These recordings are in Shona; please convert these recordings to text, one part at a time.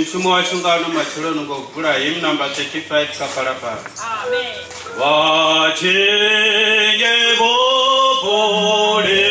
Mfumo wa chungano machilonu kwa kukura him number 35 kapalapa. Amen. Wachenge bopole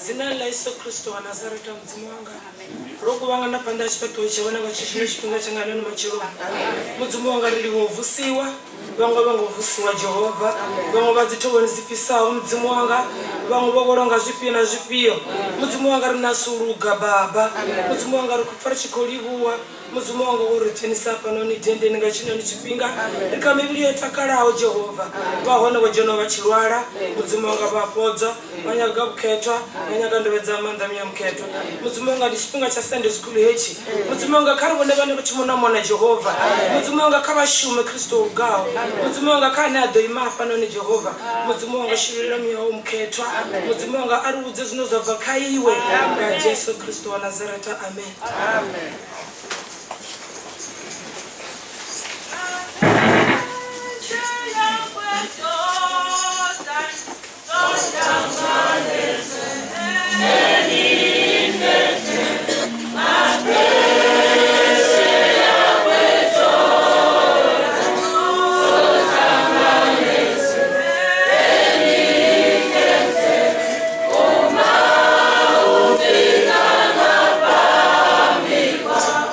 Zina la Yesu Kristo wa Nazareti mzimu wanga. Rogo wanga napanda chipato chebona bachishime chipinga changana no machiro. Muzimu wanga riliwovusiwa. Banga bangovusiwa Jehova. Banga bazitobona zipisaho muzimu wanga. Banga bogoronga zipio na zipio. Muzimu wanga rinasuruga baba. Muzimu wanga rikufara chikolibuwa. Muzimu wanga urithenisa pano ni dende ngachino ni chipinga. Rikamibili takalaho Jehova. Bahona bajeno bachilwala. Muzimu wanga bapodza. Manyaga buketwa. Manyaga ndebedza amanda myamketwa. Muzimu wanga chipinga cha Sunday school hechi. Muzimu wanga karibone bane bachimona mwana Jehova. Muzimu wanga kabashume Kristo ugao. Muzimu wanga kana doima pano ni Jehova. Muzimu wanga shirira myo mketwa. Muzimu wanga aruze zinozova kaiwe. Nga Yesu Kristo wa Nazareti. Amen. Amen. Wow.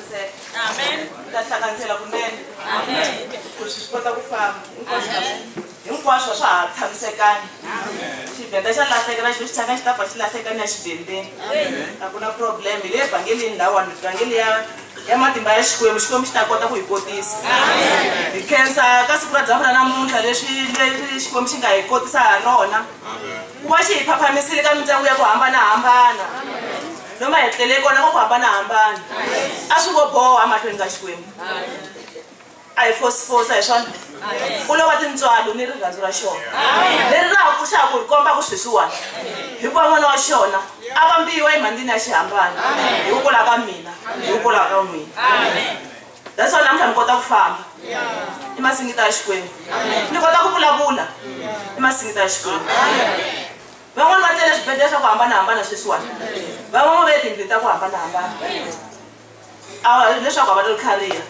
hlanganiseka. Amen. Ta hlanganisela kunene. Amen. Ku swi kota ku famba. Hinkwaswo swa ha tshamisekanga. Xivhenda xa lahlekela xilo xi tshama xi ta pfa xi lahlekani ya xivhendeni. A ku na problem. Hi le vhangelini ndhawani vhangeli ya matimba ya Xikwembu xi ta kota ku hi kotisa. Hi khensa ka siku ra dyambu ra namuntlha leswi Xikwembu xi nga hi kotisa ha rona. Ku va xi hi phaphamisile ka mindyangu ya ku hambanahambana. Noma hi tlele kona ka ku hambanahambana. A swi ngo boha mahlweni ka Xikwembu. A hi fosifosa hi swona. U lova tintswalo ni rirhandzu ra xona. Leri ra pfuxaka ku hi komba ku sweswiwani. Hi ku va n'wana wa xona a vambiwa emhandini ya xihambana. Hi ku kula ka mina, hi ku kula ka n'wina. That's why namuntlha mi kota ku famba. I masingita ya Xikwembu. Ni kota ku vulavula. I masingita ya Xikwembu. Van'wana va tele swibedhlele swa ku hambanahambana sweswiwani. Van'wana va tindlwini ta ku hambanahambana. Leswaku a va lo tlhariha.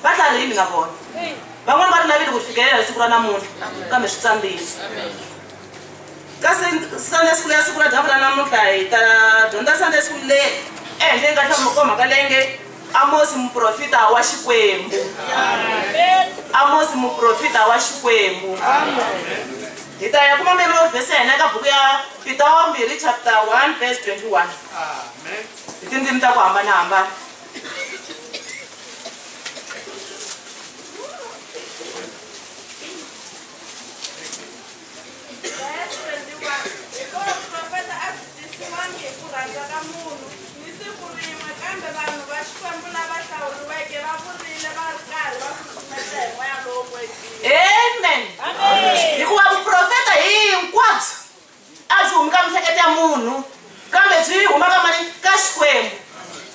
Va tlharihile na vona. Van'wana va ri lavile ku fikelela siku ra namuntlha kambe swi tsambile. Kasi Sunday school ya siku ra dyambu ra namuntlha hi ta dyondza Sunday school leyi ehenhleni ka mhaka leyi nge Amosi muprofita wa Xikwembu. Amosi muprofita wa Xikwembu. Hi ta ya kuma memory verse ya hina eka buku ya Peter 2 chapter 1 verse 21. Hi tindzimi ta ku hambanahambana. Amen. Hikuva vuprofeta hinkwabyo a byi humi ka miehleketo ya munhu kambe byi huma ka mani ka Xikwembu.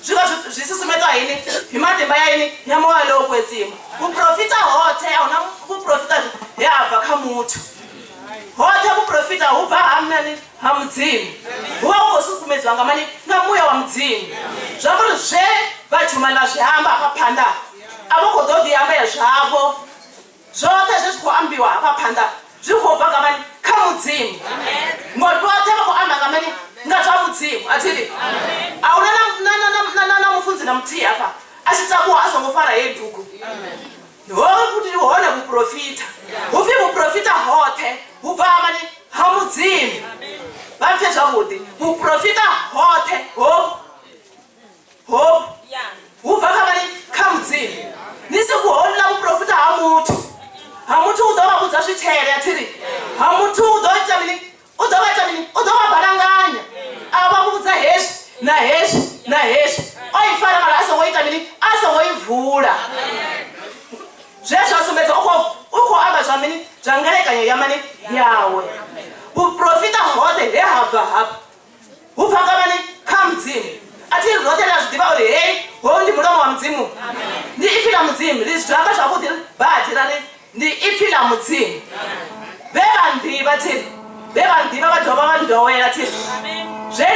Byi va byi susumetiwa yini hi matimba ya yini ya moya lowo kwetsima. Vuprofita hothe a hu na vuprofita hi hava kha muthu. Hothe vuprofita hu bva ha mani ha Mudzimu. Hu va hu khou susumedziwa nga mani nga muya wa Mudzimu. Zwa ku ri zwe vachumani va swi hamba hafha phanḓa a vha khou ḓo ḓi ambela zwavho. Zwoṱhe zwi tshi khou ambiwa hafha phanḓa zwi khou bva nga mani kha Mudzimu. Ngori vhoṱhe vha khou amba nga mani nga zwa Mudzimu. A thili a hu na mufunzi na muthihi hafha a tshi takuwa a songo fara heyi dugu. Hone vuprofita hu pfi vuprofita hoṱhe hu bva mani ha Mudzimu. Vha pfe zwavhuḓi vuprofita hoṱhe hu bva kha mani kha Mudzimu. Ni si ku holela vuprofita ha muthu. Ha muthu u ḓo vha vhudza zwitshele a thiri. Ha muthu u ḓo ita mini? U ḓo vha ita mini? U ḓo vha balanganya. A vha vhudza hezwi na hezwi na hezwi. O i fara mara a songo ita mini? A songo i vula. Zwezwo a sumbedza u khou amba zwa mini? Zwa ngelekanyo ya mani yawe. Vuprofita hoṱhe he ha bva hafha hu bva ka mani kha Mudzimu. A thi roṱhe ri a zwi ḓivha uri hei hoyu ndi mulomo wa Mudzimu. Ndi ipfi ḽa Mudzimu ri zwi amba zwavhuḓi badi ra ri ndi ipfi ḽa Mudzimu. Vhe vha nḓivha thiri vhe vha nḓivha vha dovha vha ndowela thiri zwe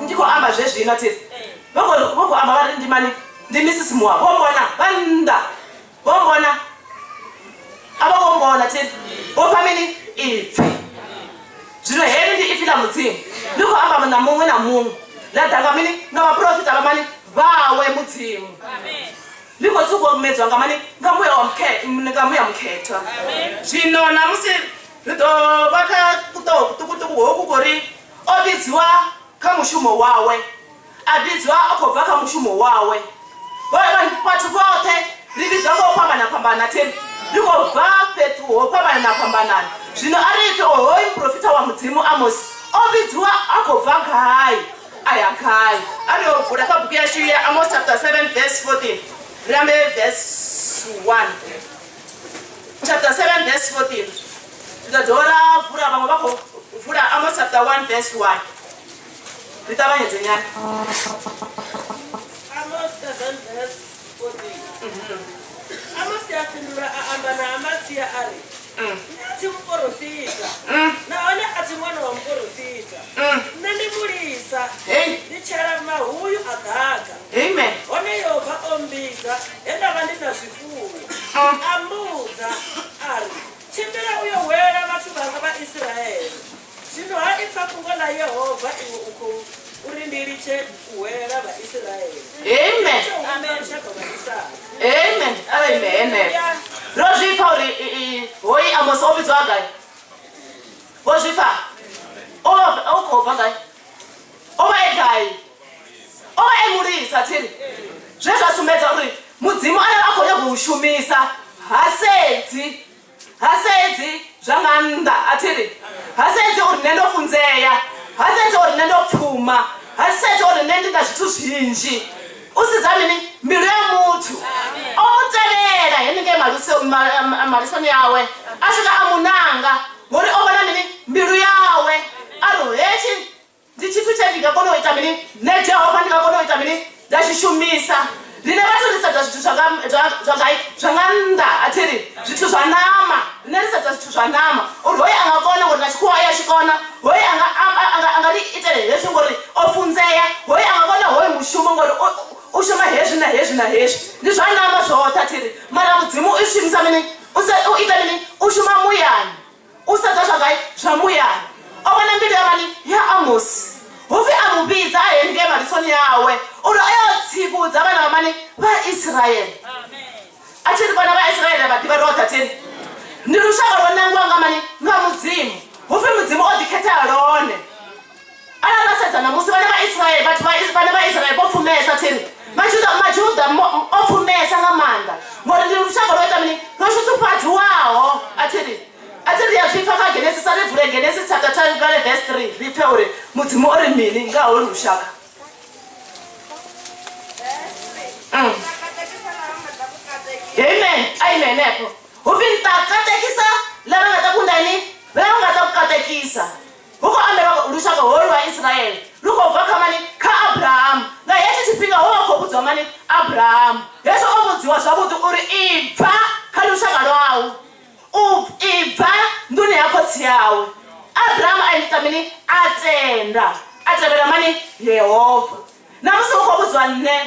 ndi khou amba zwezwino thiri vha khou amba vha ri ndi mani ndi Mrs Moa. Vho mbona vha nnḓa vho mbona a vha vho mbona thiri vho pfa mini ipfi. Zwino heli ndi ipfi ḽa Mudzimu ndi khou amba na muṅwe na muṅwe la danga mini nga vaprofita va mani vawe Mudzimu. Ndi khou sukumedzwa nga mani nga muya mukhethwa. Zwino namusi ri ḓo vha kha kuṱukuṱuku hoku kuri o vhidziwa kha mushumo wawe a vhidziwa a khou bva kha mushumo wawe. Vhathu vhoṱhe ri vhidziwa nga u fhambana theni ri khou bva fhethu ho fhambanana. Zwino a ri pfe hoyu muprofita wa Mudzimu Amosi o vhidziwa a khou bva gai aya gai. A ri o vula kha buku yashu ya Amos chapter 7 verse 14 ri ambe verse 1. Chapter 7 verse 14 ri ḓo dovha ra vula vhaṅwe vha khou vula Amos chapter 1 verse 1. Ri ṱavhanyedze nyana. Amos 7 verse 14. Amos ya fhindula a amba na Amasia a ri thi muprofita nahone a thi ṅwana wa muprofita. Nṋe ndi mulisa ndi tshela mahuyu a ḓaga. Amen. Hone Yehova o mbidza he nda vha ndi na zwifuwo a mbudza a ri tshimbila uyo hwela vhathu vhanga vha Israele. Zwino ha ipfa fhungo ḽa Yehova iwe u khou uri ndi litshe u hwela vha Israele. Amen. ukhobidzwa gai wozvifa ukhobva gai ovaegai ovaemurisa tiri zvezvasumbedza kuti mudzimu akona kuushumisa hasedzi zvanganda atiri hasedzi uri nendofunzeya hasedzi uri nendopfuma hasedzi uri nendinga zvithu zvinji usidzamini mbilu yemutu omutevera henenge marisoni yawe asvika amunanga ngori ovona mini mbilu yawe aro hechi ndi chithu chendingakona kuita mini nejehovha ndingakona kuita mini ndachishumisa ndine vatorisadza zvithu zvanganda atiri zvithu zvanama ndinerisadza zvithu zvanama uri hoyi angakona ngoti nachikuwa yachikona hoyi angadiitere hezvi ngori ofunzeya hoyi angakona hoyi mushumo ngori ushuma hezvi nahezvi nahezvi ndi zvanama zvota atiri mara mudzimu ushumisa mini uita mini ushuma muyani usadza zvagai zvamuyani ovona mbilu yamani yaamosi hovi amubidza ahenge marisoni yawe uri ayotsikudza vana vamani vaisraeri achiri vana vaisraeri vadivarota tiri ndi rushaka ronangwanga mani ngamudzimu hovi mudzimu odikhetera rone alarasedza namusi vana vaisraeri vana vaisraeri vopfumesa tiri majudha opfumesa ngamanda ngori ndi rushaka roita mini rosvutsupadziwaho atiri yazvipfa kagenesis arivhure genesis chapter 12 verse 3 ripfe uri mudzimu uri mini ngauri rushaka amen epo uvi ntakatekisa lava nga ta kundani lava nga ta kukatekisa huko ambela rushaka holu wa israeli luko vaka mani ka abrahamu nga yesu chipinga hoko budzwa mani abrahamu yesu obudziwa zvakuti uri ibva ka rushaka lwawu ibva nduni yako tsiyawe abrahamu aita mini atevera mani yehovha namusi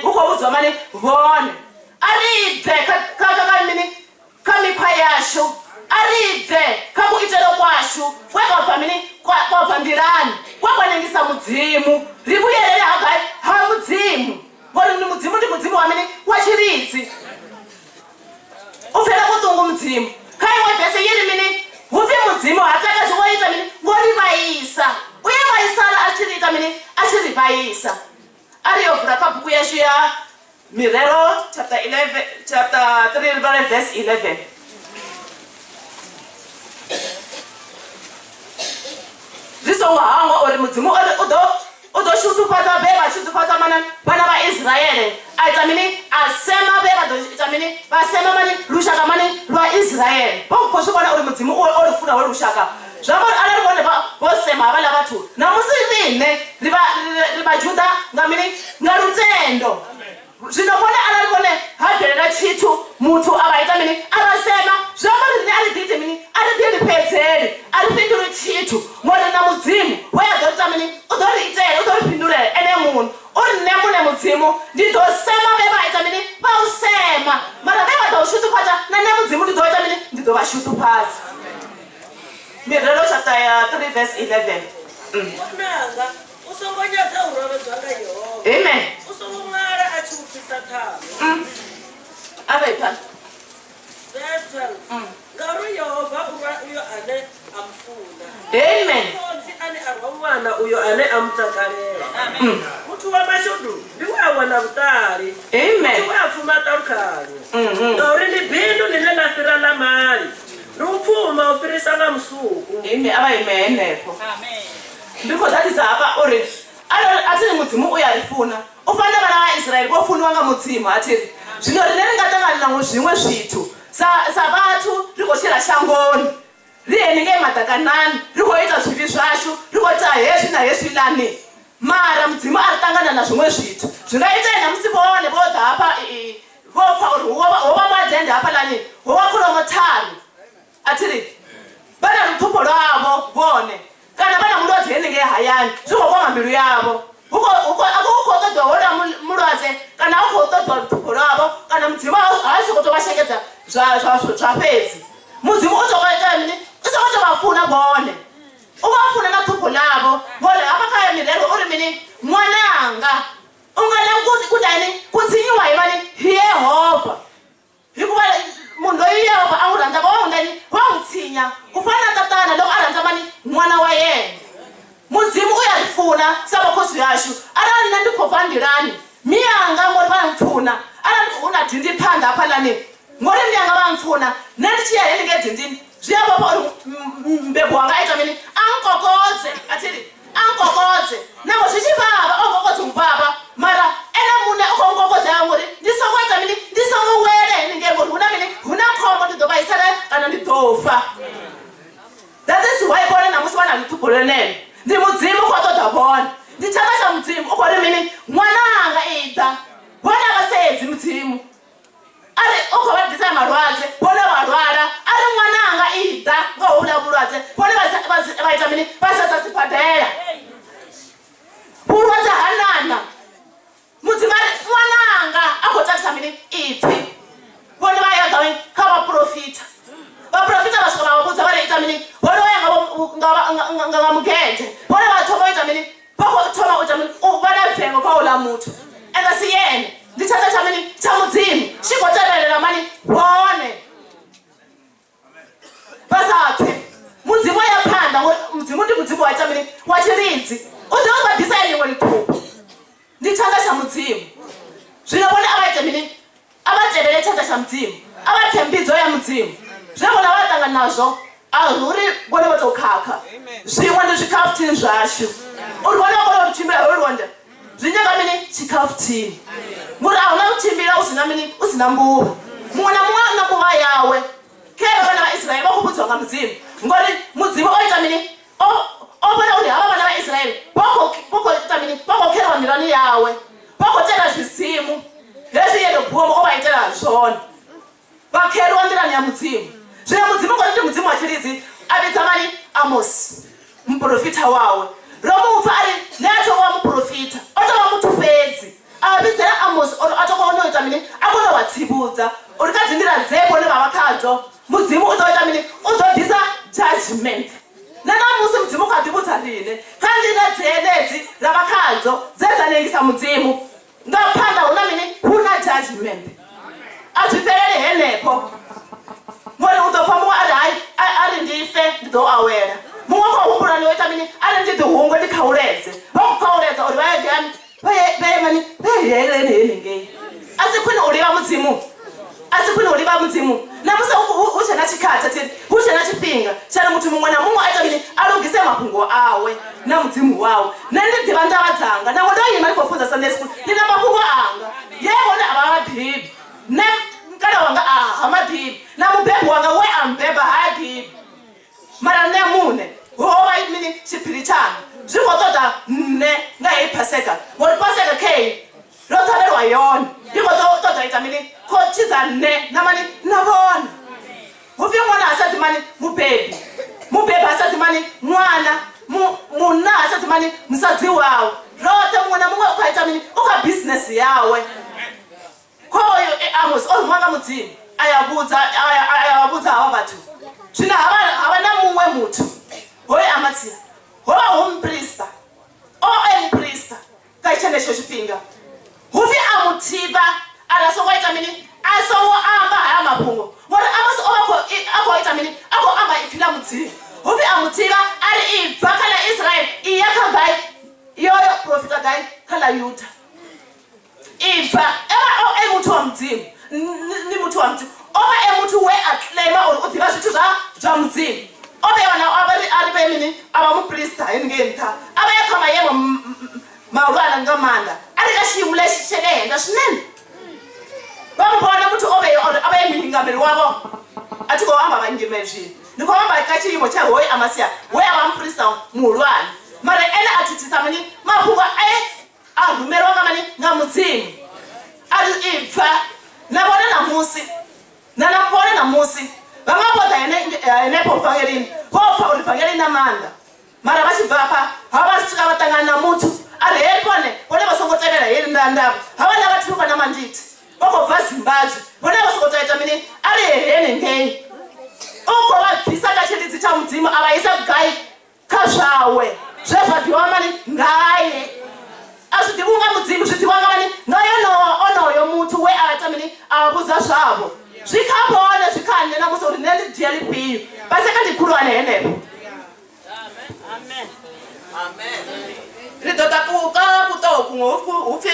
ukobudzwa mani vone aribve kakamini kamikwa yashu aribve kakuitelo kwashu kwakabva mini kwabva ndirani kwakwanengisa mudzimu ribuyerere hagai hamudzimu ngori ndi mudzimu wamini wachiridzi ufera kutungu mudzimu kaiwa vhese yiri mini huvi mudzimu hatakazvoita mini ngorivaisa uye vaisara achiriita mini achirivaisa ariyovhura kabhuku yashu ya mirero chapter 3 verse 11 risongo hangwa uri mudzimu udoshutupata ve vashutupata vana vaisraeri aita mini asema ve vadoita mini vasema mani rushaka mani rwaisraeri vakukoshivona uri mudzimu orifuna werushaka zvavo alarivone vosema havana vatu namusi rine rivajudha ngamini ngarutendo zvinokona alarivone habherera chitu mutu avaita mini avasema zvavo rine aridhiti mini aridhiripedzeri aripinduri chitu monena mudzimu weadorita mini udoriiteri udoripindurere ene munhu uri nemune mudzimu ndidosema vevaita mini vausema mara vevadaushutupata nanemudzimu ndidoita mini ndidovashutupata mirero chapter 3 verse 11 onanga usongonyadza urove dzwanga yehova amen usongomwara achiupisa tamo aveipa verse 12 ngauri yehova uyo ane amfuna amen kodzi ane arwa mwana uyo ane amutakarera mutu wa mashudu ndiwe awana vutali amen ndiwe apfumata rukanyo ngauri ndi bindu line lafira la mali rupfuma upirisa nga musuku amen avaimenepo ndiko dzatisa apa uri atiri mudzimu uyo arifuna ufanira vana vaisraeri vofuniwa nga mudzimu atiri zvino rine ringatangana nango zvimwe zvitu savatu rikochera shangoni rihenenge madhakanani rikoita zvivi zvashu rikoita hezvi nahezvi lani mara mudzimu aritangana nazvimwe zvitu zvingaita namusi vone vodha apa vopfa uri hova madhende apa lani hova kuromotari atiri vana ruthupo rwavo vone kana vana mulwadzi henenge hayani zvingokoma mbilu yavo ukotodwa wona mulwadze kana ukotodwa ruthupo rwavo kana mudzimu haasi kutovashengedza zvapedzi mudzimu utokaita mini usokotovafuna vone uvafuna na thupho lavo vone apakaya mirero uri mini mwananga ungana kudani kutsinyiwa hi mani hi yehovha hikuva munhu loyi yehovha a n'wi rhandza va undani va n'wi tshinya kwandilani miyanga ngori vamfuna una dindi phanda apha lani ngori miyanga vamfuna nendichiya heni ngedindini zviyavapa mbebo wanga aita mini ankokodze atiri ankokodze nango zvichivava ongokodze mubaba mara ena mune okongokodze yangori ndisongoita mini ndisongowele ningengori huna mini huna khombo ndidovaisara kana ndidofa. That is why bone namusi vana nditubhulenene ndi mudzimu kwatoda vona ndichaka cha mudzimu ukori mini mwananga ida vona vasedzi mudzimu ari ukhovadisa marwadze vona varwara ari mwananga ida ngohula vulwadze vone vaita mini vasasasipadhera vulwadze hanana mudzimu ari mwananga akotakisa mini iti vone vayagawe kavaprofita vaprofita vasvika vavabudza variita mini vone vayanga mugende vone vatoma uita mini pakotoma uita mini vana vhengo paula mutu engasiyene ndichaka cha mini cha mudzimu chikoteverera mani vone vasapfe mudzimu yaphanda mudzimu ndi mudzimu waita mini wachiridzi udiwabadisa yenyewe litupu ndichaka cha mudzimu zvino vone avaite mini avatevere chaka cha mudzimu avathe mbidzo ya mudzimu zvevona vatanga nazvo ahuri vone votokaka zvimwe ndizvikafutini zvashu uri vone vakona kutichimbira rorwonda zvinyaka mini chikafutini muri ahuna kutimbira usina mini usina mbuva mumwe namumwe una mbuva yawe kera vana vaisraeri vakubudzwa nga mudzimu ngori mudzimu oita mini ovona kuti hava vana vaisraeri vokoita mini vakokerwa ndirani yawe vakotera zvizimu hezviyedobhuomo ovaitera zvona vakerwa ndirani ya mudzimu zvino mudzimu ngori ndi mudzimu wachiridzi avidza mani Amosi muprofita wawe romubva ari neatova muprofita otova mutupedzi avavidzera Amosi atokonoita mini akonovatsivudza uri kadzindira dzepo nevavakadzo mudzimu utoita mini udhodhisa judgment nanamusi mudzimu ukadzivudza rine kandina dzenedzi ravakadzo dzedzanengisa mudzimu ngaphanda huna mini huna judgment azviperere henepo ngori utofa mumwe ari hai ari ndife ndidoawera mumwe kwahumbura niwoita mini ari ndidihungwe ndikauredze vakukauredza uri vaegani vemani vehereni henengei asi kwini uliva mudzimu asi kwini uliva mudzimu namusa uchena chikata tiri uchena chipinga chari muti mumwe namumwe aita mini alugise mapungo awe namudzimu wawe nendidiva ndava dzanga nango ndoyima ndikofunza sunday school ndina mapungo anga yevone ava mabhibi nemkana wanga hamabhibi namubhebhi wanga we ambhebha haabhibi mara nemune hova mini chipiri changa zvikotoda ne ngaipaseka ngori paseka kei rotaverwa yona ikotoda ita mini kochidza ne namani navona uvye mwana asati mani mubhebhi asati mani mwana muna asati mani musadzi wawe rote mumwe namumwe ukaita mini ukabhizinesi yawe koyo Amosi omwanga mudzimu ayavabudza hava vatu zvino havana mumwe mutu hoye Amasiya hova homuprista oemprista kaichenesho chipinga huvi amutiba arasowaita mini asowoamba haya mapungo ngori Amosi akoita mini akoamba ifila mudzimu huvi amutiba ari ibva kana Israeli iyakagai iyoyo profita gai kala Yuda ibva eva emutu wa mudzimu ni mutu wa mudzimu ova emutu we aclaima uri udiva zvithu zva mudzimu ove vana ari vemini ava muprista heningenta ava yakama yemo maulwana ngamanda ari ka xiyimo lexi xe le henhla swinene va mu vona muti ava yemihingameli wavo a ti ko amba va ngime zwini ni ko amba ka xiyimo xa hoyi Amasiya we ava muprista muulwana mara ene a tithisa mini maphungo a rhumeriwanga mani nga mudzimu ari ibva navona namusi va nga vota henepo vhangelini vopfa uri vhangeli na manda mara va chibva pa hava svika va tangana na mutu ari hei vone va songotevera heri ndandava hava lava tiruka na manditi vokobva Zimbabwe vone va songotoita mini ari henengei uko va bvisa kachiridzi cha mudzimu avaisa gai kazvawe zvezvadiwa mani ngaye azvidivunga mudzimu zvidivanga mani ngayonoyo mutu we avaita mini avabudza zvavo zvikambone zvikane namusi uri nendidiya lipiyo paseka ndikurwane henepo. Amen. ridota kuka kutoku ngofi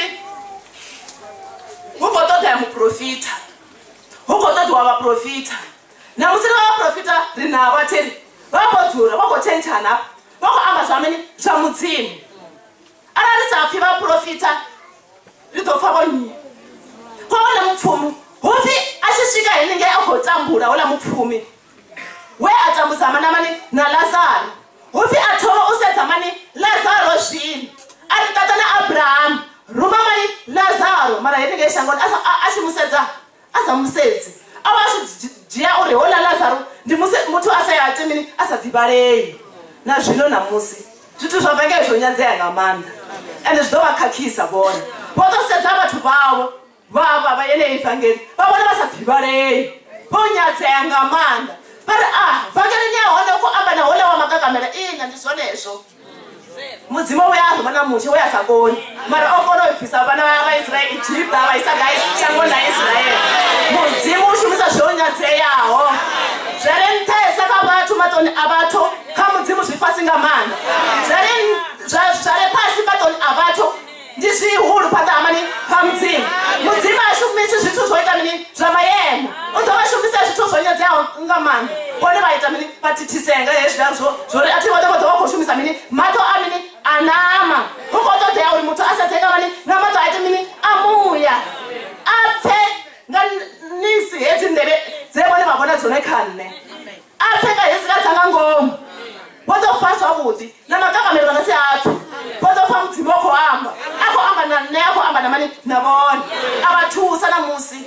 huko tota ya muprofita huko tota wa profita na musiri wa profita rina abateri vabodzura vagotenchana vako amba zvamene zvamudzimu ararisafi vaprofita ridofa vonyi kwaona mupfumi hufi achisvika henenge agotambura ola mupfumi we atambudza manamani naLazaro hufi atova usedzamani Lazaro zvino ari tata naAbhurahamu rumamani Lazaro mara henenge ishangoni achimusedza azamusedzi ava achijiya urehola Lazaro mutu asayatimini asadhibarei nazvino namusi zvithu zvavenge zvonyadzea ngamanda ende zvidovakakisa vona votosedza vathu vavo vava vayene ivhangeri vavona vasadhibarei vonyadzea ngamanda vari vhangeri nyaoneko amba nahola wamakakamera ina ndizvonezvo mudzimu uyazvo namushi uyasakoni mara okonovhisa vana vaIsraeri Ijipta vaisagaishango naIsraeri mudzimu ushumisa zvonyadzeyaho zvarentesa kavathu matoni avatho kamudzimu zvipasi ngamanda zvare pasi matoni avatho ndizvihulu pandahamani pamudzimu mudzimu ashumisi zvithu zvoita mini zvamayemo udovashumisa zvithu zvonyadzeyaho ngamanda vone vaita mini vatitisenga yezvidaro zvori ativotovotovakoshumisa mini mato amini anama ukotodeya uri mutu asatsenga mani ngamato aiti mini amuya apfe nganisi hedzi ndeve dzevone vavona dzone kanne apfe ngahezi kadzanga ngomu votofa zvavudi namakakamero vangasi apfe votofa mudzimu wokoamba akoamba neakoamba namani navone avathusa namusi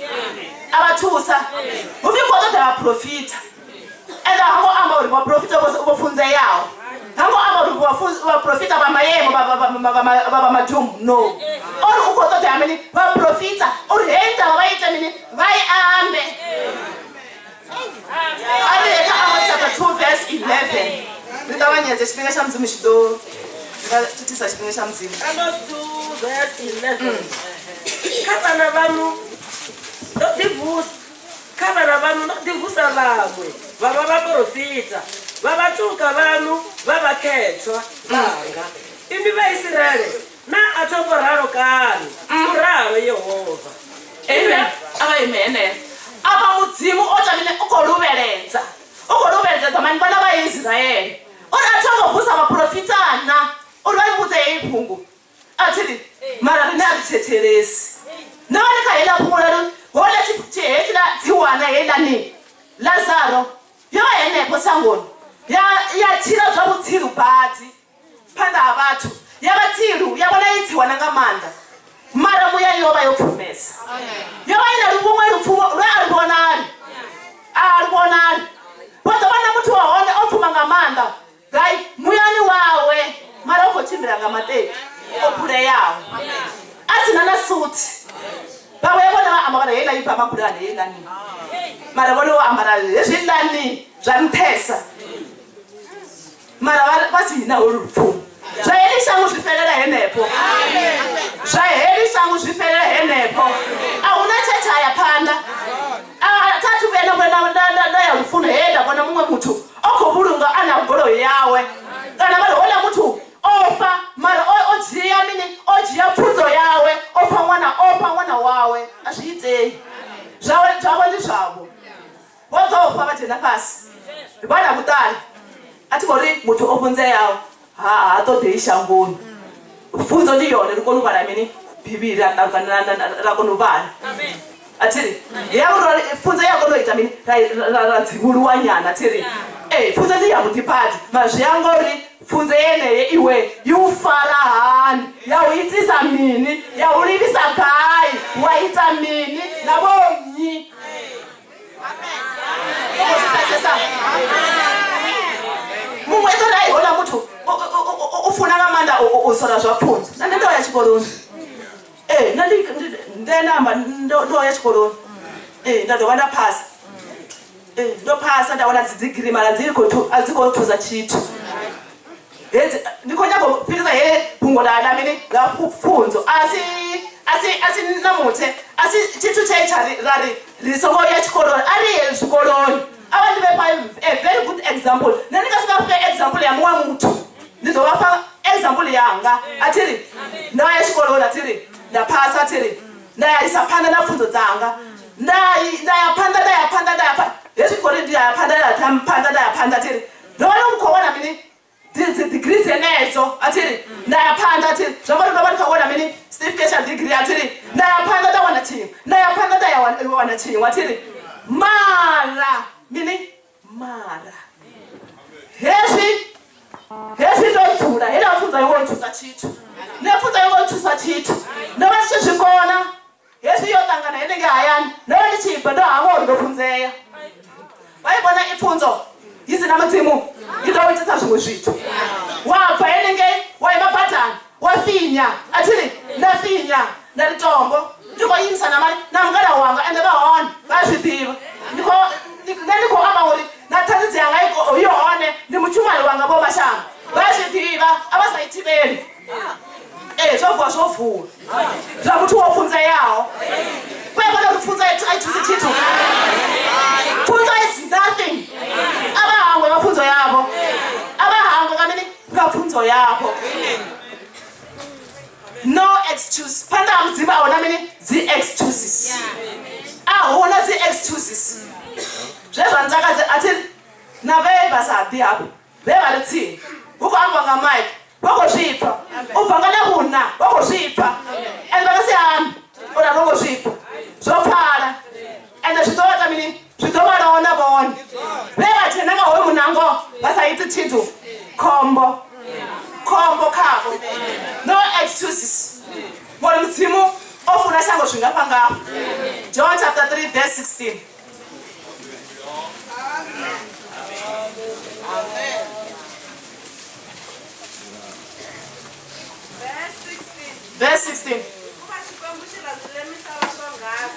avathusa uvikotoda vaprofita ende hangoamba uri vaprofita vofunzeyawo hangoamba uri vaprofita vamayemo vavamadhumu no ori ukotoda amini vaprofita uri henda vavaita mini vaiambe areka Amos chapter 2 verse 11 ritavanyedze chipinga cha mudzimu chido titisa chipinga cha mudzimu Amos 2 verse 11 kavana vanhu nodivusa kavana vanhu nodivusa vamwe vava vaprofita vavatuka vanhu vavakhetwa vanga imi vaIsraeri na atomboraro kani muraro Yehova amen amen apa mudzimu otamine ukoluveledza zamani vana vaIsraeri uri atongovusa vaprofitana uri vaibudza yeipungu atiri mara rine aritheteresi naoneka hela pungu lero hola chihetila dziwana helani Lazaro yova henepo sangoni yachira zvamutsiru bhati panda avathu yavatsiru yavona idziwana ngamanda mara muya yova yopfumesa yova ina ruvumwe rupfumo rwearivonari arivonari vodovana muti wahone opfuma ngamanda gai muyani wawe mara ogochimbira ngamateki opure yawo asina nasuti vavevona vaamba vana hela ibva makurani helani mara vone voambara hezvilani zvamutesa mara vasina uri rupfumo zvaheli shangu zviferera henepo zvaheli shangu zviferera henepo auna chachaya panda atatu venadaya rufuno henda kona mumwe mutu okobulunga ana golo yawe kana vari hola mutu ofa mara ojiya mini ojiya pfunzo yawe ofa mwana wawe azviitei zvavo ndi zvavo vozofa vatenda pasi vana kutali ativori mutu ofunze yawo haatodhei shangoni pfunzo ndiyone rikonuvana mini bhibhiri rakonuvana atiri pfunzo yakonoita mini radzivuluwanyana atiri pfunzo ndiyakutipati mazviyangori pfunzo yeneye iwe yufara hani yauitisa mini yaurivisa gai waita mini navonyi mumwe toraihola mutu ufuna ngamanda usora zvapfunzo nandendoya chikoloni ndenamba ndoya chikoloni ndadova ndapasa ndopasa ndaona dzidigiri mara adzikotuza chitu ndikonyagopinisa he pungo dada mini rapfunzo asi namute asi chitu chaichari risongoya chikoloni ari zvikoloni ava ndivepa a very good example nendingasikape example yamumwe mutu ndizovapa example yanga atiri ndaya xikolweni atiri ndaphasa atiri ndayisa phanda na pfunzo dzanga ndayaphanda hezvikori ndayaphanda atiri ndovana kukhona mini degrees enedzo atiri ndayaphanda atiri zvamari ndova ndikaona mini certification degree atiri ndayaphanda ndawana chimwe ndayaphanda ndayawana chimwe atiri mara mini mara hezvi ndodzura hena pfunzo yongotusa chitu nepfunzo yongotusa chitu ndova ndichizvikona hezvi yotangana inenge hayani ndova ndichibva ndohangori ndopfunzeya vaibona ipfunzo isina mudzimu itoitisa zvimwe zvitu wabva inenge waima patani wafinya atiri ndafinya ndaritombo ndikoyimisa namukana wanga ende vahone vazvidiva ndikoamba uri natadzidzi yanga iyohone ndimuchumari wanga vomashanga vazvidiva avasaitiveri zvovhuwa zvovhuwa zvakuti wopfunza yawo kwekona kupfunza aitusi chitu pfunzo is nothing avahangwe mapfunzo yavo avahangwe kamini ngapfunzo yavo no excuse panda mudzimba aona mini zi-excuses ahuna zi-excuses zvezvandzakadzi ati navebasadi apo vevari tsini ukoamba ngamike vagozvipfa ubva nganavuna vagozvipfa ende vakasihambi ura vongozvipfa zvopfara ende zvitovata mini zvitovaraona vone vevatenangahowe munango vasaiti chitu khombo kavo no excuses mori mudzimu ofuna shango zvingapangapa John chapter 3 verse 16 verse 16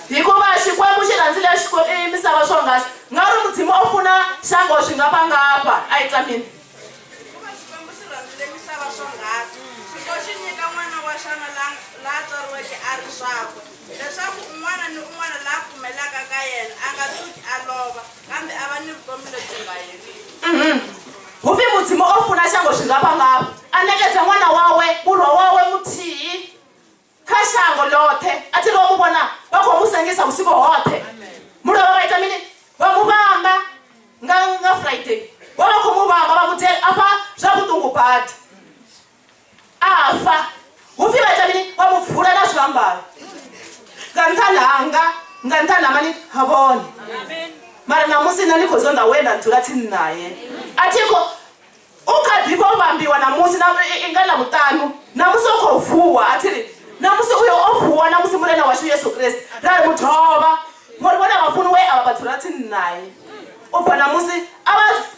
hikuva xikwembu xi rhandzile misava swonghasi nga ri mudzimu ofuna shango zvingapangapa aita mini leswaku un'wana ni un'wana la pfumelaka ka yena a nga suki a lova kambe a va ni vutomi lebyi nga heriki huvi mudzimu ofuna shango zvingapangapa anekedza n'wana wawe murwa wawe mutihi kha shango lothe a ti lo mu vona va kho mu sengisa vusiku hothe murwa va ita mini va mu vamba nga Friday va kho mu vamba va muthe afa zwa vutungubadi afa huvi va ita mini va mu pfula na swiambalo ngantanhanga ngantanhamani havoni mara namusi nanikozonda wenda ndzula tini naye atiko ukadhiva uvambiwa namusi ingana vutano namusi ukhovhuwa atiri namusi uyo ovhuwa namusi murena washu Yesu Kristu rari mudhova morivona vafuni we ava vadzula tini naye ubva namusi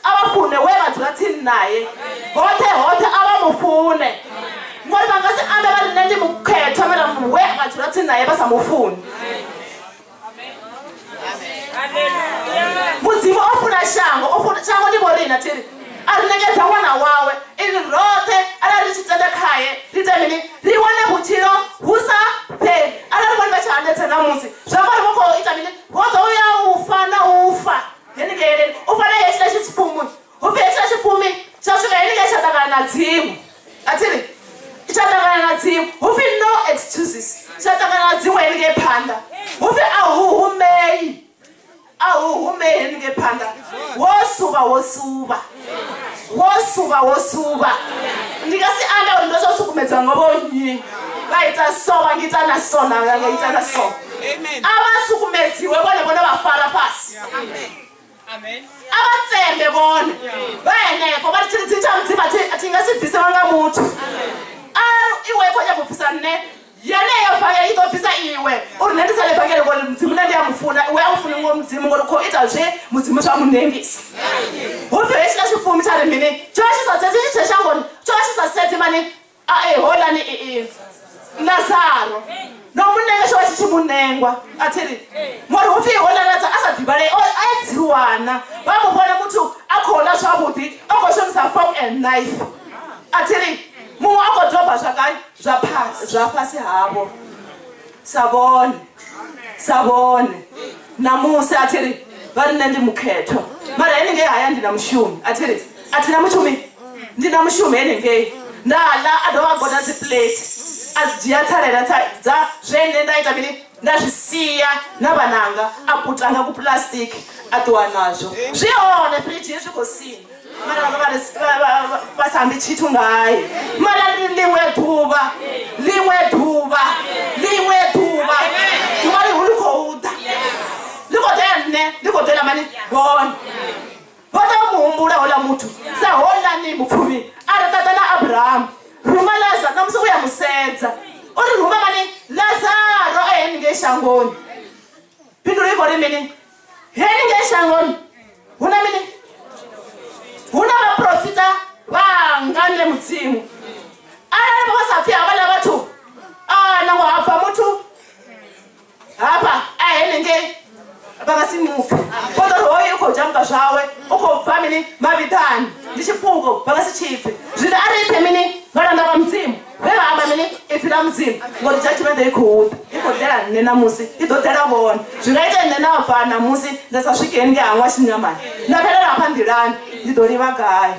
avafune we vadzula tini naye hothe ava mufune mori vangasi ambe vari nendi mukhetha mara we vadzula tini naye vasamufuni mudzimu ofuna shango ndivorina tiri arinengedza n'wana wawe iri rothe ara richitenda khaye ritemini riwane vutshilo husapeli ara rivoni vachihandetse namusi zvakori voko ita mini vodouya ufa na ufa henikeeleni ufana yechila xifumi hufi yechila xifumi xasvika henike xatangana na dzimu atiri xatangana na dzimu hufi no excuses xatangana na dzimu henike phanda hufi ahuhumeyi henike phanda wosuva ndikasi anda ndozosukumedzwa ngobonyi vaita so vangita na so navaita na so avasukumedziwe vone vona vafara pasi avatsembe vone vaeneko vari chiri cha mudzima atingasibvise vanga mutu iwe konya kubvisa ne yeneyo vhangeri itobvisa iwe uri nendisale vhangeri ngori mudzimu nendiyamufuna iwe amufuni ngo mudzimu ngori ko itazve mudzimu zvamunengisa hufi hechina xifumi xa ri mini xo va xisaseti xi tlhe xangoni xo va xisaseti mani holani Lazaro nomunenge xo va xi ximunengwa a tiri mori hufi hi holanasa a sa divaleyi a ya dziwana va mu vona mutu a khola zwavhuḓi a khou shumisa fork and knife a tiri munhu a khou doba zvakai zva fhasi havo savone namusi a tiri va ri ne ndi mukhetho mara heningei haya ndina mushumi a tiri atina mushumi ndina mushumeni ngei ndala adova gona dziplate adziya tsalela dza zvene ndaita mini ndazvisiya navananga aputanga kuplastic atowa nazvo zvione friji zvikosina mara vanga vasambi chitu ngaye mara limwe dhuva dumari ulikouda likodene likodela mani bona vota muhumbula hola mutu sahola ni mupfumi ari tata na abrahamu ruma lazaro namusi uya musedza uri ruma mani lazaro aheni ngeshangoni pinduro ikori mini heni ngeshangoni huna mini huna vaprofita vangane mudzimu arari vakasapfi havana vatu nango hapfa mutu hapa ahenenge vakasimuka kodorohoyo ukojamuka zvawe ukobva mini mavitani ndichipuko vakasichipfe zvino aripe mini varanda vamudzimu vevamba mini ifira mudzimu ngoti jajimende ikuuda ikodera nenamusi idodera vona zvingaita nenabva namusi ndasasvikeni ngehamwa chinyamani ndaperera apa ndirani ndidoriva gayo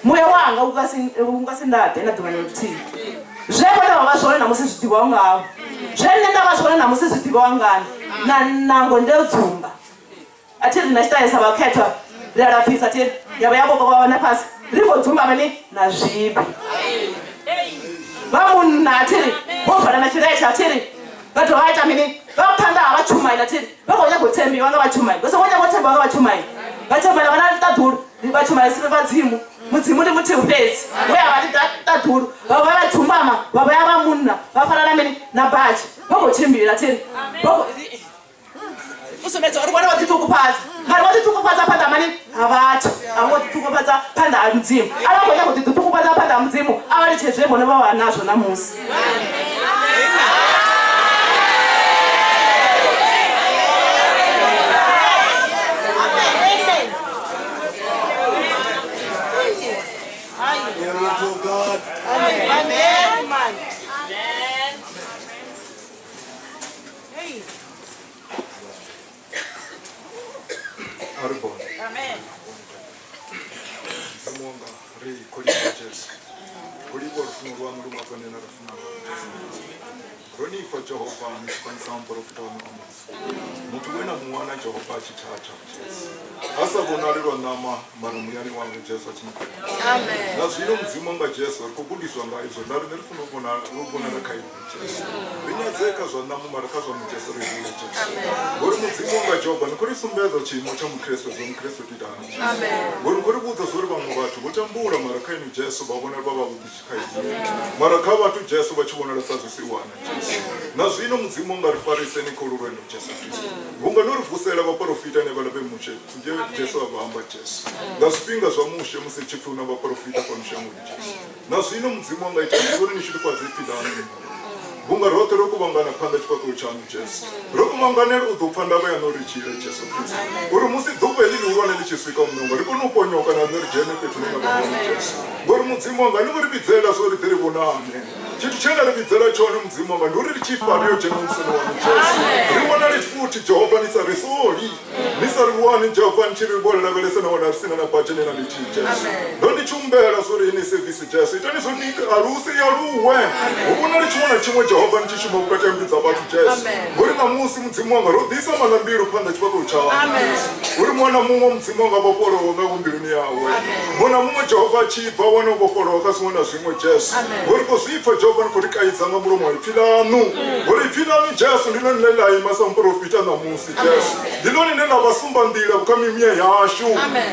moyo wanga ungasindade nadhumani rutivi zvekone vavazvone namusi zvidhiva ungavo zvenenda vazvone namusi zvidhiva wangani nanango ndedzumba atiri nachitaisa vaketwa rirarapisa tiri yava yavoko vavana pasi rivodzumba mani nazvipi vamunhu atiri vovhara nachirechi atiri vatovaita mini vapanda havachumai atiri vakonyagotembi vanga vachumai vasokonyagotembi vanga vachumai vatembaira vana tadhuru vachumai siri vadzimu mudzimu ndi muti upedzi uye havati tadhuru vava vadzumbama vava yava munna vafanana mini nabhaji vagochimbira tiri usomedza uri kuona vatitukupadza mari vatitukupadza panda mani havati avangotitukupadza panda amudzimu avagonya kuti titukupadza panda amudzimu avari chezvembo nevava nazvo namusi Amen. Simonga ri kuliko Jesu. Kuliko rufuno rwa muri makone na rufuno. Roni kwa Jehova ni kwanza profita wa Mungu. Mtu wena muwana Jehova chitacha Jesu. Hasa bonalirwa nama marumuyani wa Jesu achimufanya. Amen. Na zino mzimonga Jesu kubudiswa ngaizo ndari nerufuno bona rakai Jesu. Binyazeka zwa namu marakazo mu Jesu rizile Jesu. Gori muzimonga Jehova nikuri sumbezo chimo cha mukristo zo mukristo tidana. Amen. Gori kuri buza zuri ba mubatu butambura marakai ni Jesu babona baba budishikai. Marakaba tu Jesu bachibona rasazo siwana Jesu. Na zvino mudzimu ngarifarise nekororo ino Jesu Kristu. Bunga norivusela vaprofita nevana vemushe kunge Jesu avamba Jesu. Ngazvipinga zvamushe musechipfuna vaprofita pamushango Jesu. Na zvino mudzimu angaita musoro neshirikwadzitilani. Bunga rote rokuvangana panda chipako changu Jesu. Rokuvangana udhupanda vayanorichira Jesu Kristu. Uri musi dhupa elili urwana lichisvika munonga rikunoponyoka nanerijene petunenga vamwana Jesu. Ngori mudzimu anga nikuripizela sori tiri vonane. Chitu chena ribidzela chone mudzimu wanga nduri richifariyo jemusoro wa Jesu. Riwana rifuti Jehova nisarisori. Nisariwani Jehova nchiribolela velesena wana risina na pachene na lichi Jesu. Ndondi chumbela sori ini service Jesu. Itani sori arusi ya ruwe. Ubuna richimona chimwe Jehova nchishuma kukati mbiza watu Jesu. Uri na musi mudzimu wanga rodhisa manambiru panda chipako chawa. Uri mwana mungo mudzimu wanga boporo wanga kumbiruni yawe. Mwana mungo Jehova chipa wana boporo wakasumona zvimwe Jesu. Uri kuzipa Jehova nkurikaizanga muromo ipilanu. Uri ipilanu Jesu ndilo nilela imasa mprofita na musi Jesu. Ndilo nilela basumba ndila kukamimia yashu.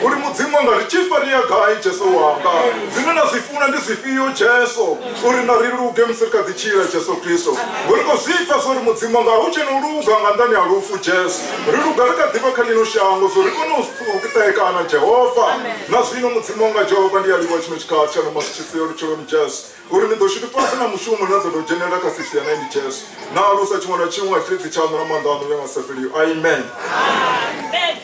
Uri mudzimu wanga richifaria gai Jesu wanga. Ndilo nazifuna ndizifiyo Jesu. Uri nariruge msirika zichira Jesu Kristo. Uri kuzipa sori mudzimu wanga uchenuruga ngandani arufu Jesu. Riruga rikadiva kalino shango sori kono ukitaekana Jehova. Na zvino mudzimu wanga Jehova ndiyaliwa chino chikacha no masichisiro choni Jesu. Uri ndoshiri pasi na mushumo nazo do general kasisi na ndi Jesu. Na arusa chimwana chimwe chiri chano na mandano venga safiri. Amen. Amen.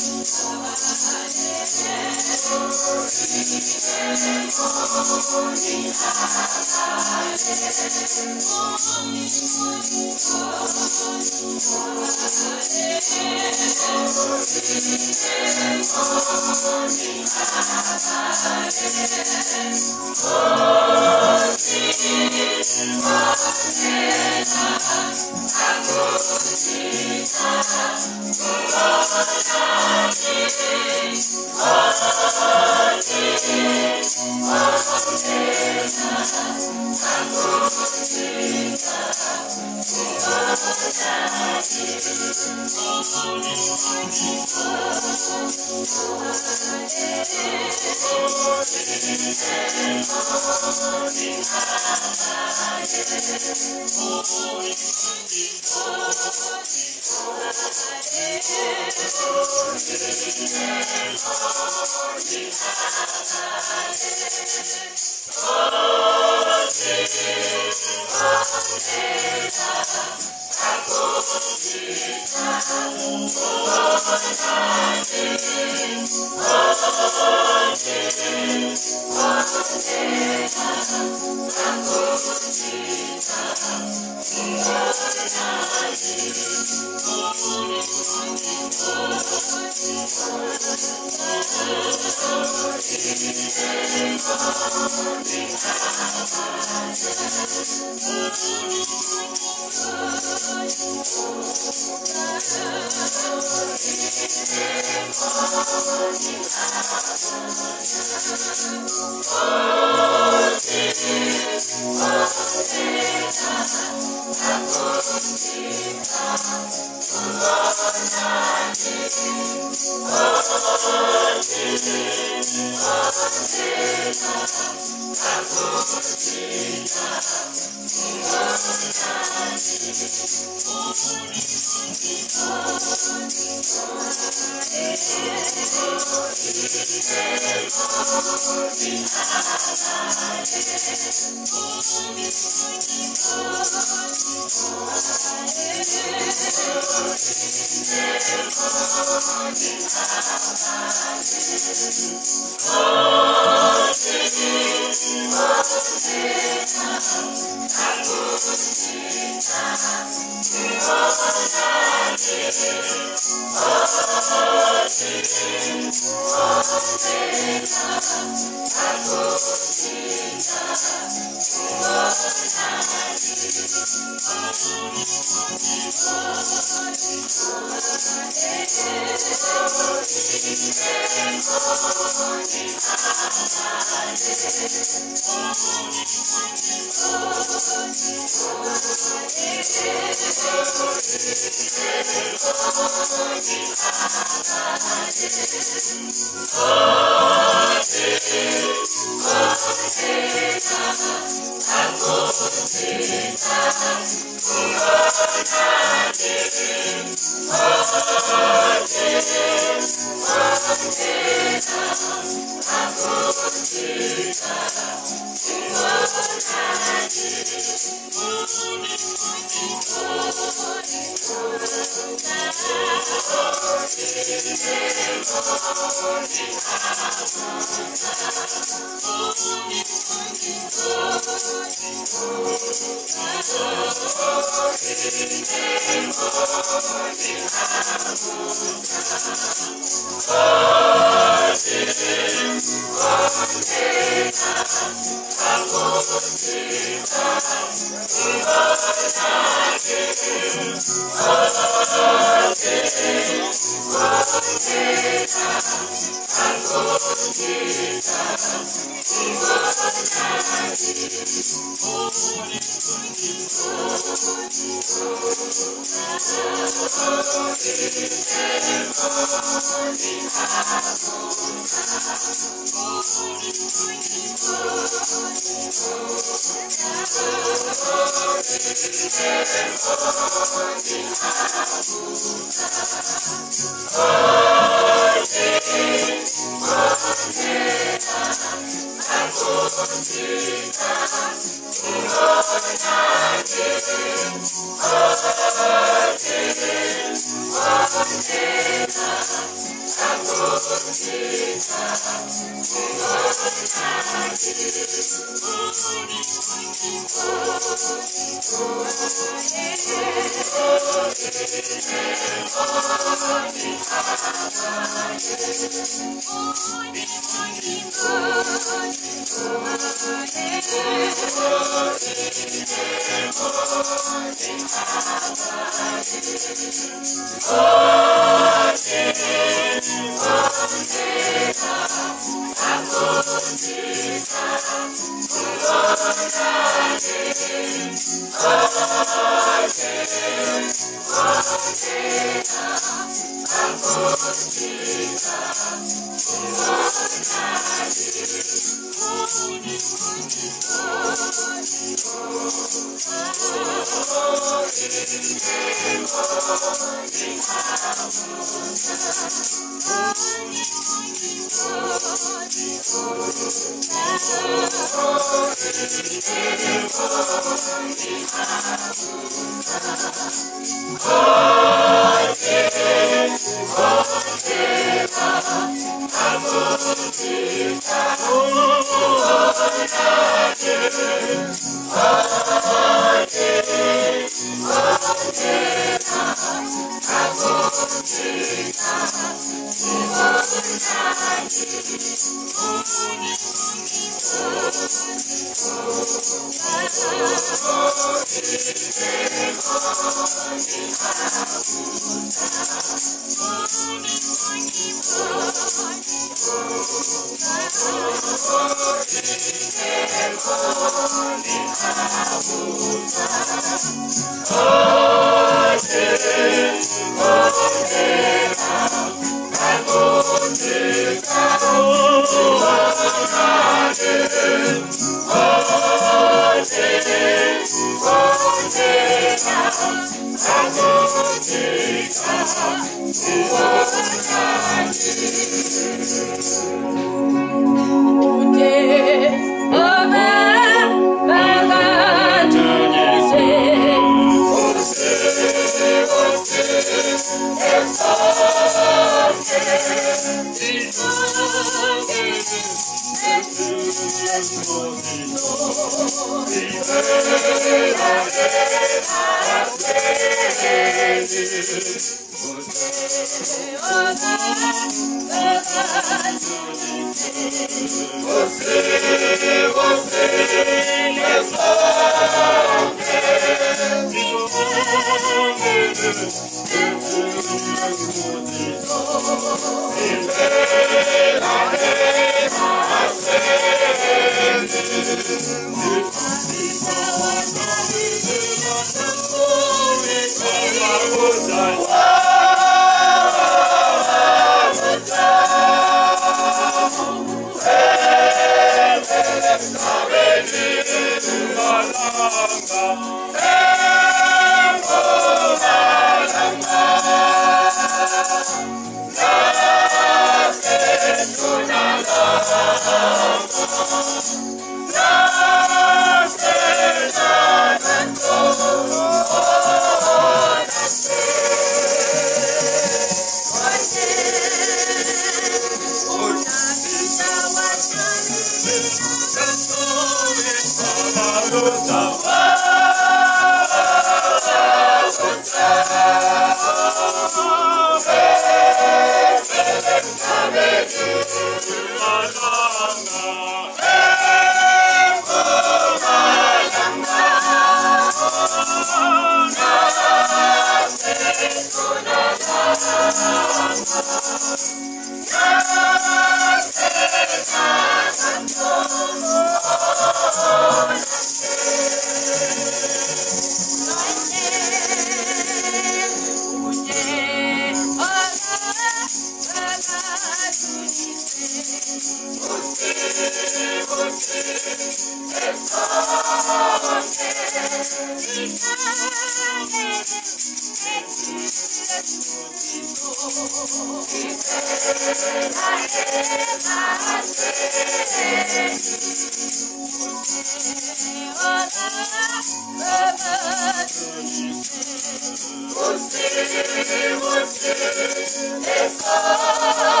Let's go.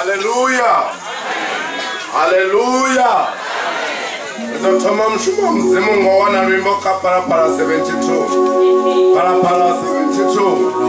Hallelujah. Hallelujah. Ndothoma mshumo mzimu ngowana rwimbo ka Parapara 72. Parapara 72.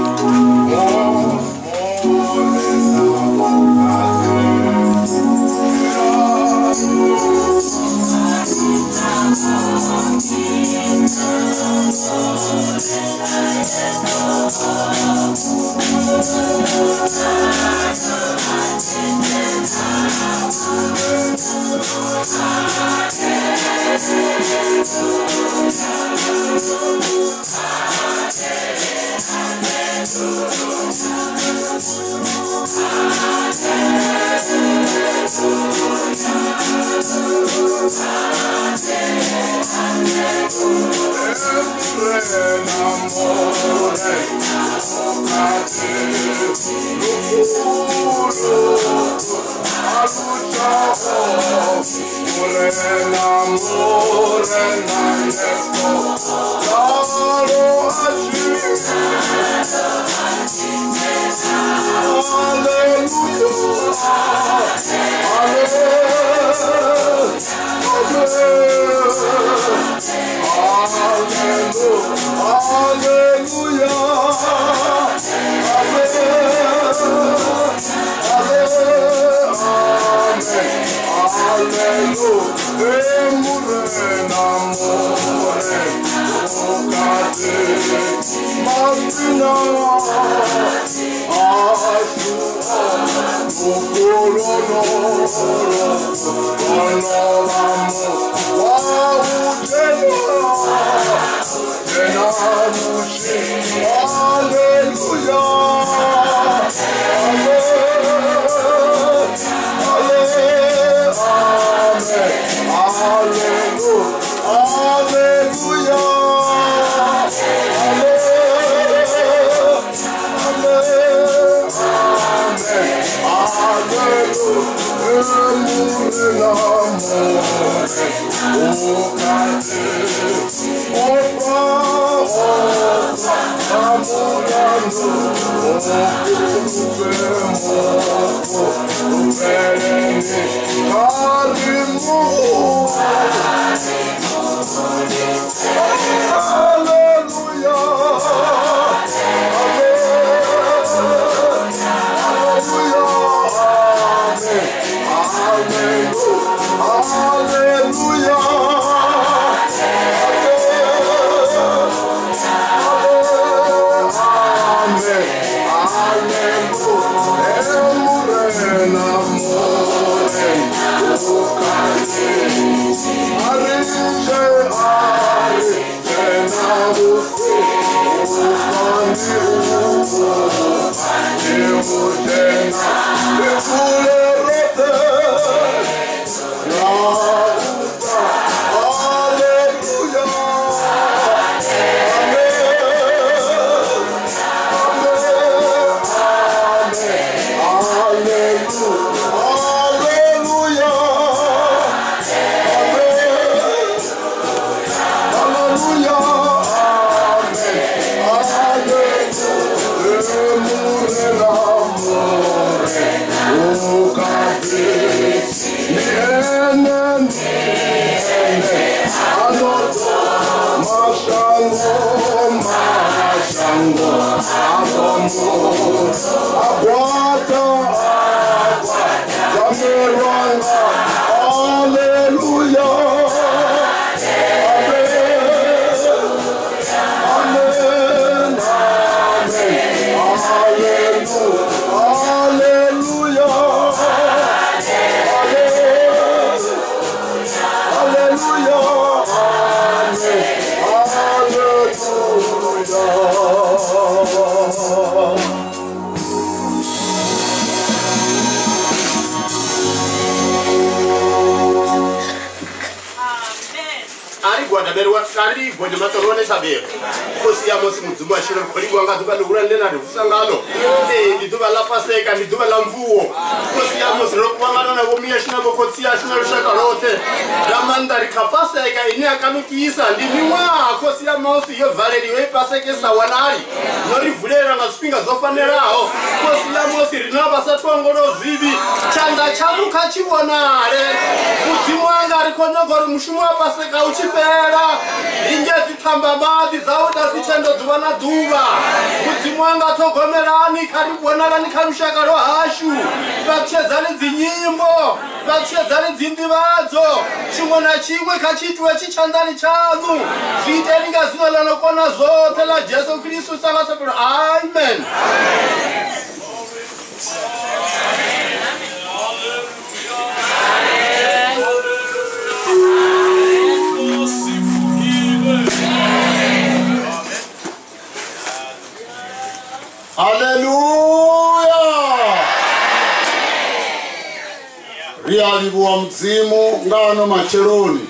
Rialibwa mzimu ngano macheroni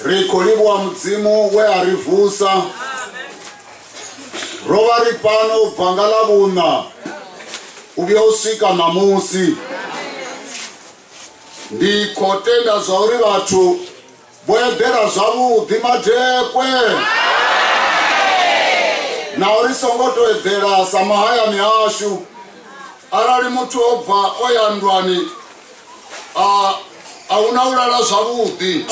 rikolibwa mzimu we arivusa rova ripano bvangala buna ubyosika namusi ndikotenda zvauri vatu boedhera zvavudhi madhekwe nauri songotoedhera samahayani ashu arari mutu obva oyandwani auna urara zvavudhi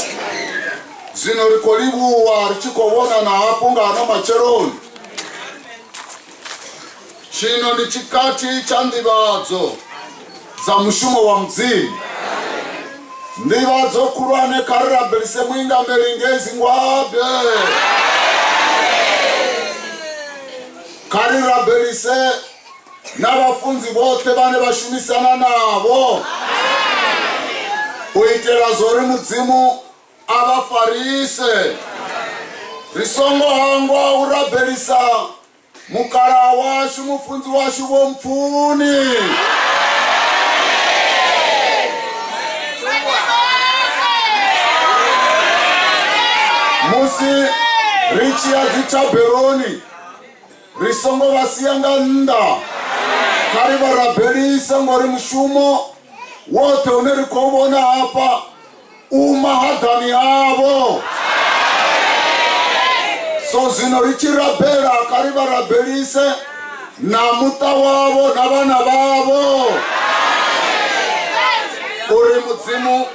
zvino rikolibuwa richikovona nahapo ngano macheroni chino ndi chikati cha ndivadzo dza mushumo wa mdzimu ndivadzo kurwane karirabelise mwinga meringezi ngwabe karirabelise n'abafunzi bote bane bashumisana nabo uitela zori mudzimu avafarise. Risongo hangwa urabelisa mukara washu mufunzi washu womfuni. Musi richi ya zitaberoni risongo vasiyanga nda kari varabelisa ngori mushumo wote unerikobona hapa umahadhani havo. So zino richirabera kari varabelise na muta wavo na vana vavo. Uri mudzimu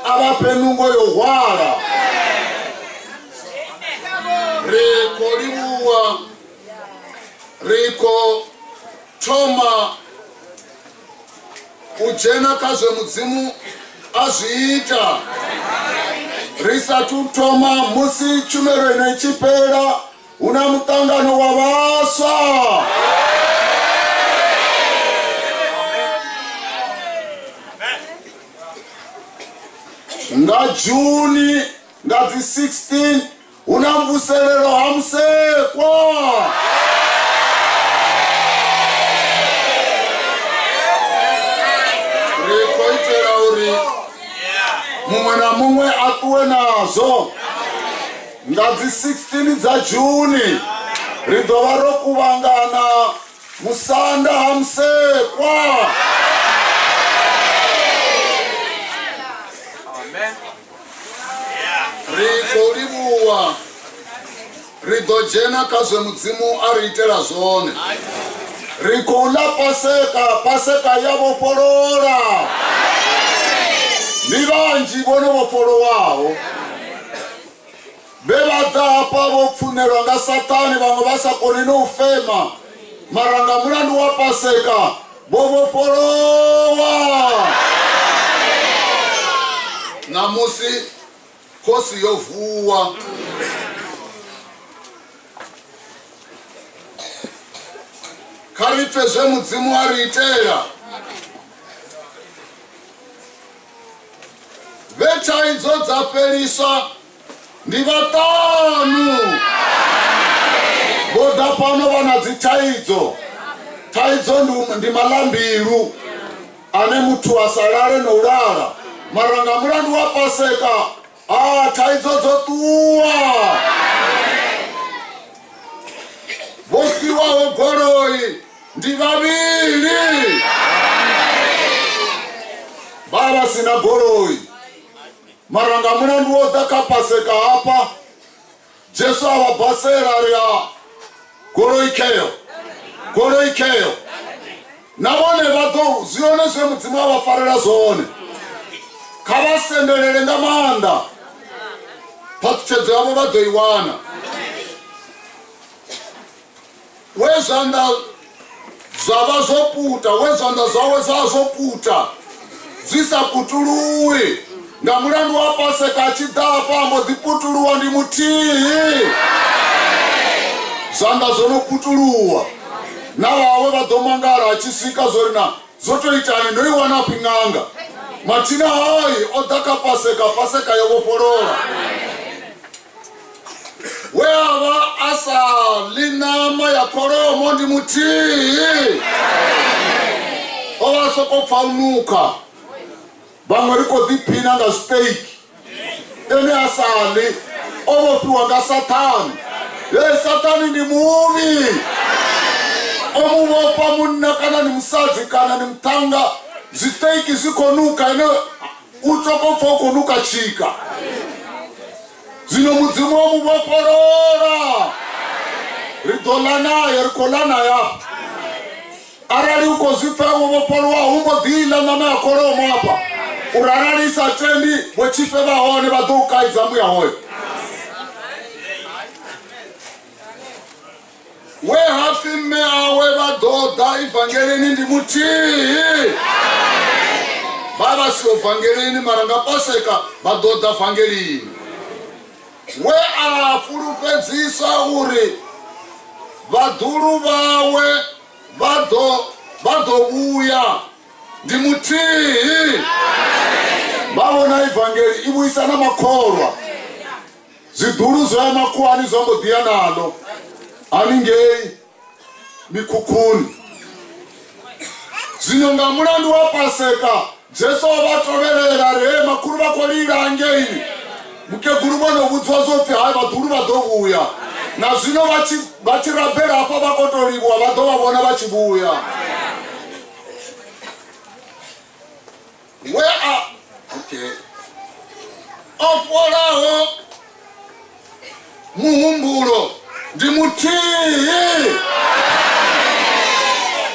avapenungo yohwara. Riko libuwa riko toma ujena kazwe mudzimu azviita risatu toma musi chumero inechipera una mutangano wavaswa. Nga Juni nga 16 una mvuselelo hamsekwa. Rikoitela uri mumwe na mumwe atuwe nazo. Nga 16 za Juni ridova rokuvangana musanda hamsekwa. Riko libuwa ridojena kazwe mudzimu ariitela zone. Riko ula paseka yavo porora. Ni vanji bono voporo wavo. Bevadapa vopfunerwa nga Satani vamwe vasakoni noufema. Maranga mulandu wa paseka vovoporowa. Namusi kosi yovuwa. Karife zve mudzimu ariitela. Vechaidzo dzaperiswa ndi vatanu. Boda pano vana dzitaidzo. Taidzo ndi malambiru ane mutu asalale noulala. Maranga mulandu wa paseka taidzo dzotuwa. Vofiwa wogoroi ndi vavili. Baba sina goroi. Maranga mulandu wodaka paseka hapa. Jesu avabasera ria goroi keyo. Goroi keyo. Navone vato zione zve mudzimu avafarira zone. Kavasenderere ngamanda. Patuchedzo yavo vadoiwana. Wezanda zvava zoputa, wezanda zvawe zvazoputa. Dzisaputuluwi. Ngamulandu wa paseka achidhapa ambodhiputuluwa ndi mutihi. Zanda zonoputuluwa. Navawe vadomangara achisvika zorina zotoitani noiwana ping'anga. Matina hai odhaka paseka yovoporora. Weava asali nama ya koromo ndi mutihi. Ovasokopfaunuka. Vamwe rikodhipina nga steak. Ene asali ovopiwa nga Satani. Satani ndi muvi. Omuvopa munna kana ni musadzi kana ni mtanga. Ziteiki zikonuka ene utokopfa ukonuka chika. Zino mudzimu womuvoporora. Ridolanaye rikolanaye. Arali ukozvipa wovoporwa umbodhila nama ya koromo apa. Urararisa tendi wechife vahone vadoukaidza mbuya hoyo. Wehafime awe vadodha evangelini ndi mutihi. Baba si evangelini maranga paseka vadodha evangelini. We afurupedzisa uri vadhuru vawe vadouya ndi mutihi. vavona ivhangeri ivuisana makorwa zvidhuru zva makuhani zvambodhiya nalo haningei mikukuni zvinonga mulandu wa Paseka Jesu vatoverera re makuru vakolira angeini mukeguru vonovudzwa zoti hai vadhuru vadovuya na zvino vachirabhera apa vakotoribwa vadovavona vachivuya. Where are okay ofolaho muhumbulo ndimutii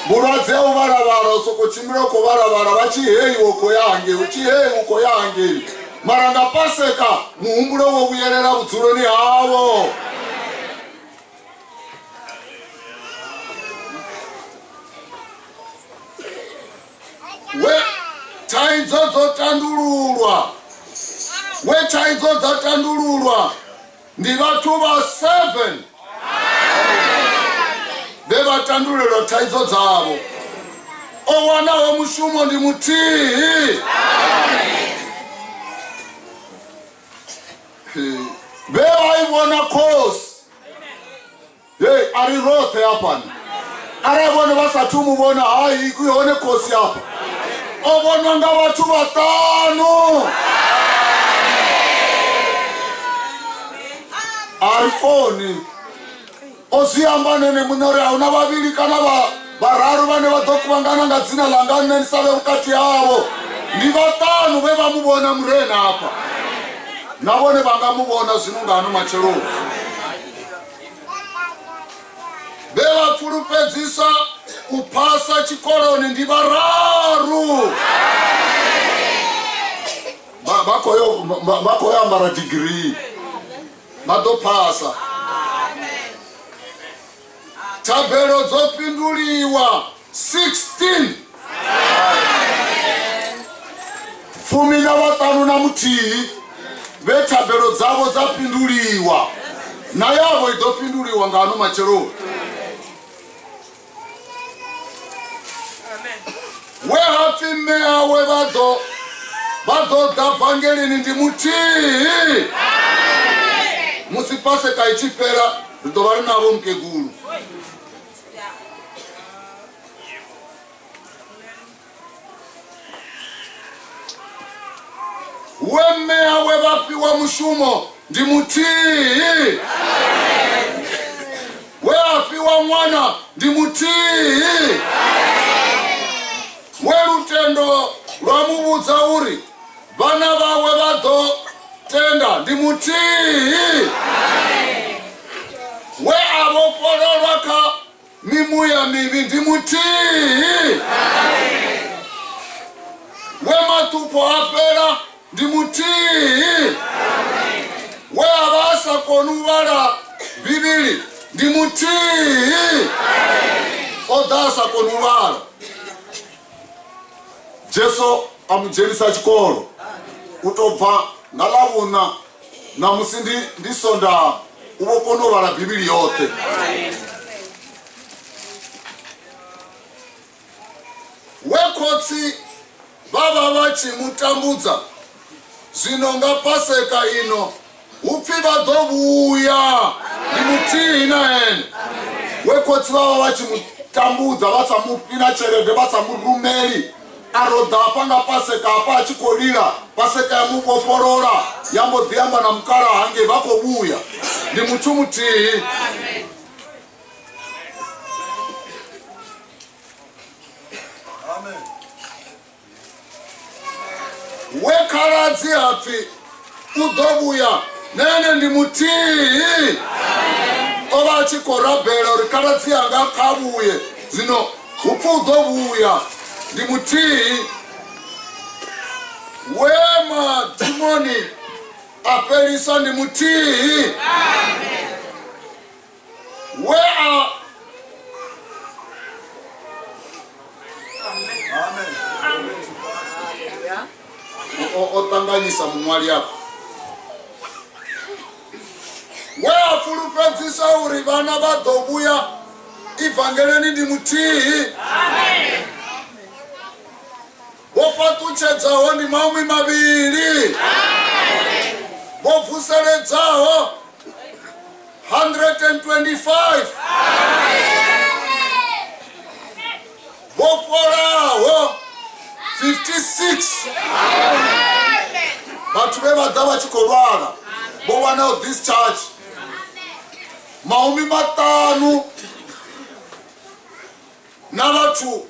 muradze uvaravara sokuchimira kuvaravara vachihei uko yange uchihei uko yange maranga Paseka muhumbulo wokuyerera vudzuroni havo. We chaidzo dzotandululwa wechaidzo dzatandululwa ndi vatu va 7 vevatandulelwa chaidzo dzavo owanawo mushumo ndi mutii vevaivona kosi hey ari rote apani aravone vasati muvona hai kuione kosi apa ovonwa nga vatu 5 arifoni oziyambane nemunyori hauna vaviri kana vararu vane vadokuvangana nga dzina langa nenisave vukati yavo ndi 5 vevamuvona murena apa navone vangamuvona zvinongano machero vevapfurupedzisa kupasa chikoroni ndi 3 vakoyoambara digiri vadopasa tabhero dzopinduliwa 16 15 na mutii vetabhero dzavo dzapinduliwa nayavo idopinduliwa ngano machero wehafi meya vadodha vhangelini ndi mutii musi Paseka ichipera ridova rinavo mukeguru wemeya wevapiwa mushumo ndi mutii weapiwa mwana ndi mutii werutendo rwamuvudza uri vana vawe vadotenda ndi mutii weavopororwa ka mimuya mivi ndi mutii wematupo apera ndi mutii weavasakonu bibili ndi mutii odasakonu vala Jesu amujerisa chikoro utobva ngalavuna na musindi ndisonda uvokonovala bibili yote wekotsi vava vachimutambudza zvinonga Paseka ino upfi vadovuya ndi mutii naene wekotsi vava vachimutambudza vasamupina cherede vasamurumeri arodha apanga Paseka apa achikolira Paseka yamuvoporora yambodhiyamba na mukara hange vakovuya ndi mutu mutii wekaradzi hapfi udovuya nene ndi mutii ova achikorabhera uri karadzi yanga kavuye zvino upfu udovuya ndi mutii wemadhimoni aperisa ndi mutii wea otanganyisa mumwali yako weafulupedzisa uri vana vadovuya ivhangeleni ndi mutii wofatuchedzawo ndi maumi maviri 125 voforawo 56 vatu vevada vachikorwara vowanawo discharge maumi matanu navatu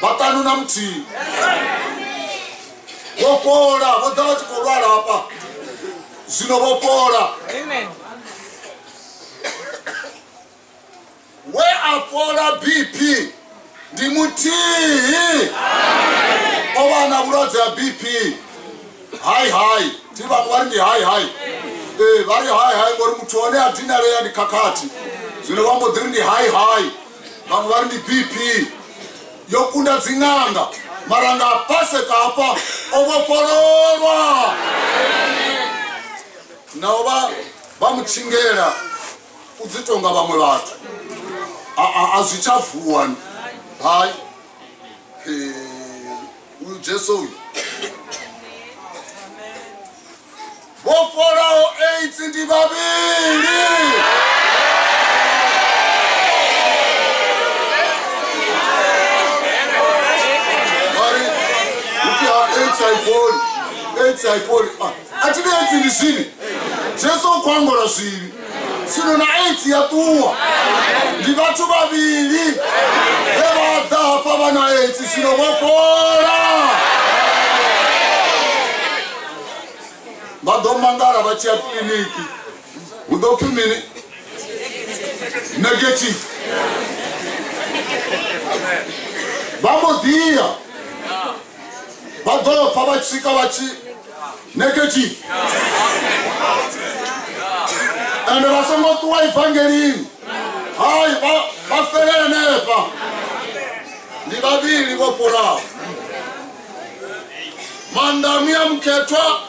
vatanu na mutii vopora voda vachikorwara apa zvino vopora weapora bp ndi mutii ovana vurwadzi ya bp hai ti vamwe vari ndi hai vari hai ngori mutuone adina reya ndi kakati zvino vambodhiri ndi hai vamwe vari ndi bp yokunda dzin'anga maranga apaseka apa ovopororwa navo vamuchingera kudzitonga vamwe vatu azvichavhuwa hai uyu jesu uyu voforawo 8 ndi vaviri saipoli atine 8 ndi zviri jesu ukwangura zviri sino na 8 yatuwa ndi vatu vaviri vevada apa vana 8 sino vopora vadomangara vachiya kliniki udopimini negative vamodhiya vadopa vachisvika vachi negative ende vasangotuwa evhangelini hai vaferere nepa ndi vaviri voporawo mandamu ya muketwa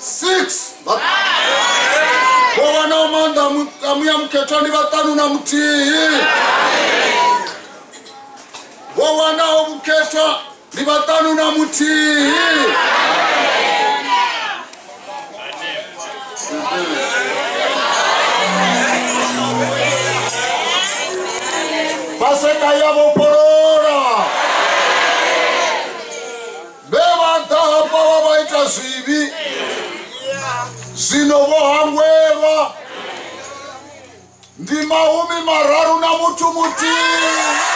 6 vovanawo mandamu ya muketwa ndi vatanu na mutii vovanawo muketwa ndi vatanu na mutii paseka yavoporora vevadhapa vavaita zvivi zvino vohangwerwa ndi maumi mararu na mutu mutii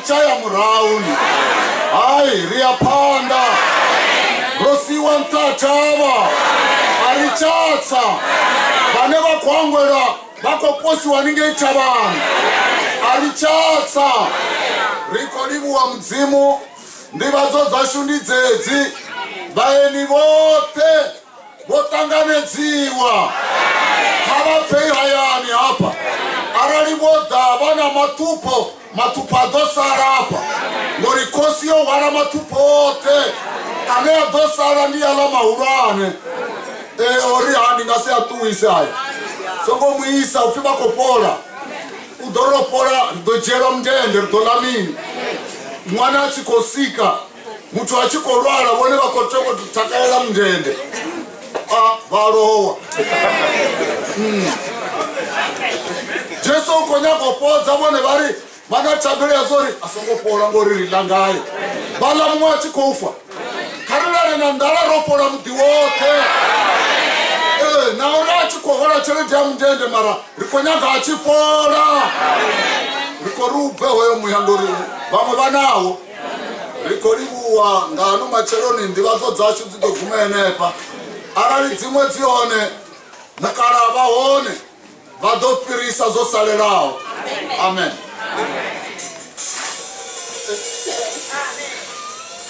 arichaya murauni hai riyapanda rosiwa ntatava arichatsa vane vakwangwera vakoposiwa ninge ichavana arichatsa rikolivuwa mudzimu ndivadzodza shundi dzedzi vaeni vote votanganedziwa havapei hayani hapa arali vodhava na matupo adosara apa ngori kosi yohwara matupo ote ane adosara ndiyala mahulwane ori hani ngasi atuwise aya songomuisa ufi vakopora udoropora ridojera mndende ridolamini mwana achikosika mutu achikorwara vone vakotoko takaela mndende varowa jesu ukonyakopodza vone vari vakatabira zori asongopora ngori rilangayo vala mumwe achikofa karirare na ndara ropora mudhi wote nauri achikohora cheredi ya mundende mara rikonyaga achipora rikorubve hoyo muyangori vamwe vanawo rikorivuwa ngano macheroni ndivadzo dzacho dzidogumenepa arali dzimwe dzione mukara vahone vadopirisa zosalerawo Amen.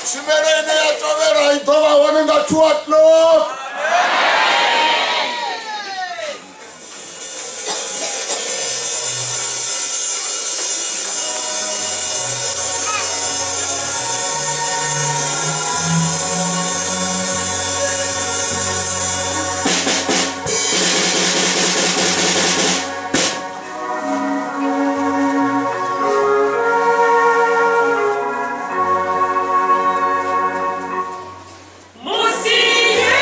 Shimelo ine ya tovera itova wanenga tuatlo. Musiye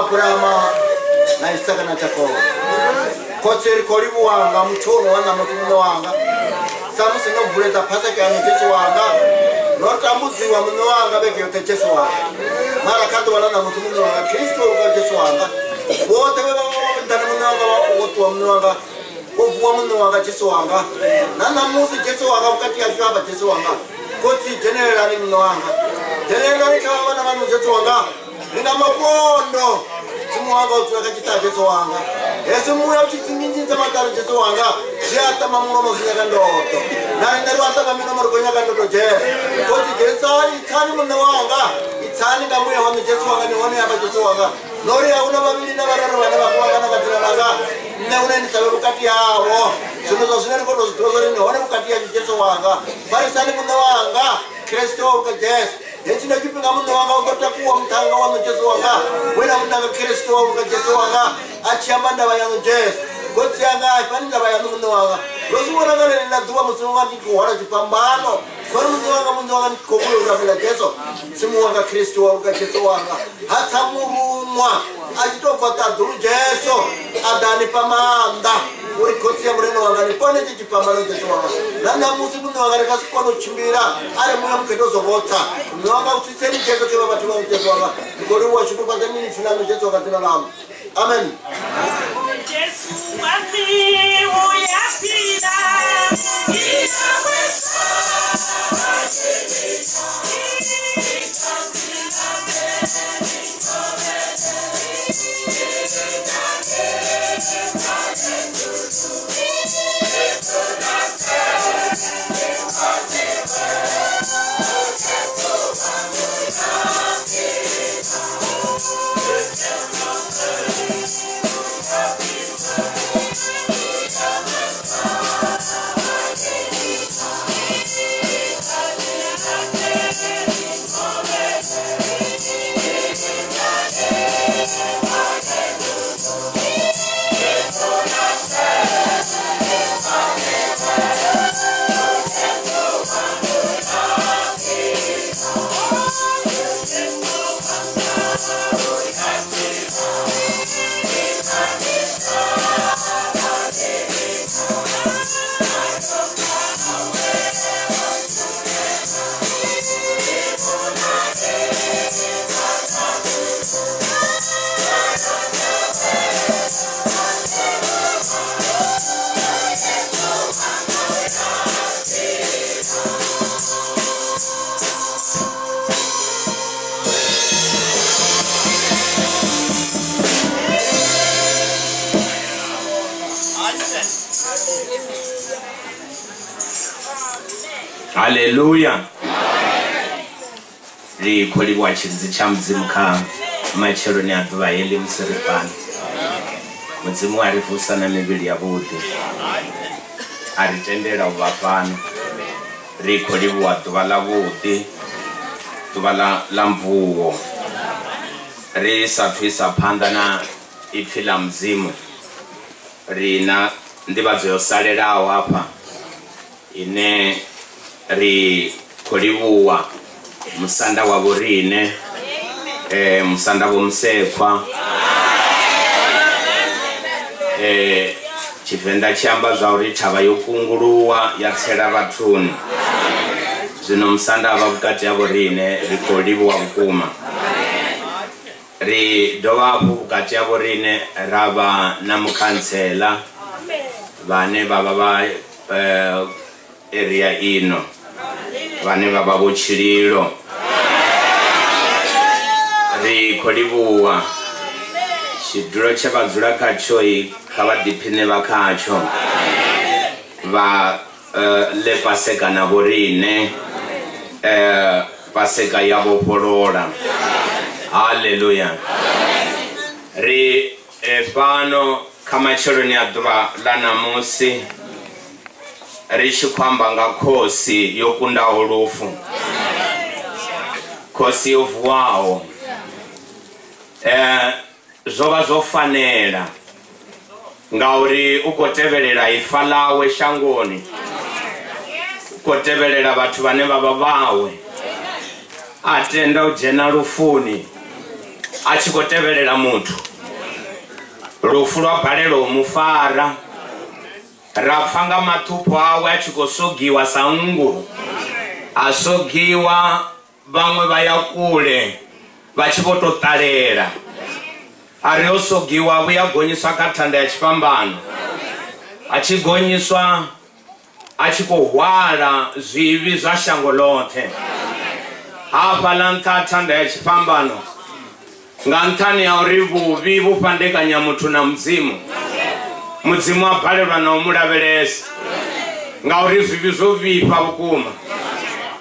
Abrahama na Isaka na Yakobo kotseri kolibu wanga mutono wana mutuno wanga samusi no vuleta pasaka ya Yesu wanga notambuzi wa muno wanga beke yote Yesu wanga mara kando wana na mutuno wanga Kristo wa Yesu wanga wote baba ndani muno wanga wote wa muno wanga kuvuwa muno wanga Yesu wanga nana musi Yesu wanga wakati ya shaba Yesu wanga kotsi generali muno wanga generali kama wana manu Yesu wanga nina makondo timu wanga utunakachita Yesu wanga Yesu muya uchitinginji zamatari Yesu wanga Siata mamuno sinyaka ndoto na ndarwata kamino marko nyaka ndoto Yesu koti Yesu itani muna wanga itani kamuya wanga Yesu wanga ni wani hapa Yesu wanga nori ya una babili na barara wana wakuwanga na katira naga na una nisawe bukati yao sunozo sinari koto zidozori ni wana bukati ya Yesu wanga barisani muna wanga Kristo wanga Yesu Yechina kipinga muno wanga ukota kuwa mtanga wa Yesu wanga wena mtanga Kristo wanga Yesu wanga achiyamanda bayano Yesu Gotsi yanga ipani bayano muno wanga Rozu wana gale na duwa musimu wanga kuhara jipambano Kwa muno wanga nikobuyo urabila Yesu Simu wanga Kristo wanga Yesu wanga Hata murumwa Ajitofata duru Yesu Adani pamanda Uri kotsi ya mureno wanga nipone jipambano Yesu wanga Nana musimu wanga nikasi kwa nuchimbira Ale muya mkedozo vota Mwanga utiseni Yesu kiwa batiwa Yesu wanga Nikori uwa shuku kwa zemini finano Yesu wanga tina lamu Amen Yesu wami uyapila inaweza Haleluya. Rikoli wachinzi cha mzimu ka machero ni aduwa heli msiripani. Mzimu arifusa na mibili ya budi. Aritendera uvapano. Rikoli waduwa la budi. Duwa la mvuo. Risa tuisa panda na ifila mzimu. Rina ndibazo yosalera hapa. Ine ri kolibuwa musanda wa burine musanda wa msekwa chifenda chamba zauri chaba yokunguluwa yatsera batuni zino musanda ababukati ya burine ri kolibuwa bukuma ri doba bukati ya burine raba na mukansela bane baba ba area ino bane baba bochililo ri kolibuwa shidro chabazula kachoi kabadipine bakacho ba le paseka na borine paseka ya bopolola. Haleluya. Ri pano kama choro ni adura lana musi rishi kwamba nga kosi yokunda olufu kosi yovuwao zoba zofanera nga uri ukotebelela ifa lawe shangoni ukotebelela batu bane baba bawe atenda ujena lufuni achikotevelela muthu lufu lwa balelo umufara rapfa nga mathupo awe achikosogiwa sa nguru asogiwa vamwe vaya kule vachivototalela ari osogiwa vuyagonyiswa kathanda ya chipambano achigonyiswa achikohwala zvivi zva shango lothe apa la nthanda ya chipambano nga nthani ya uri vuvi vupandekanya muthu na mudzimu mudzimu abhalelwa na umulavelesa nga uri zvivi zovipha vukuma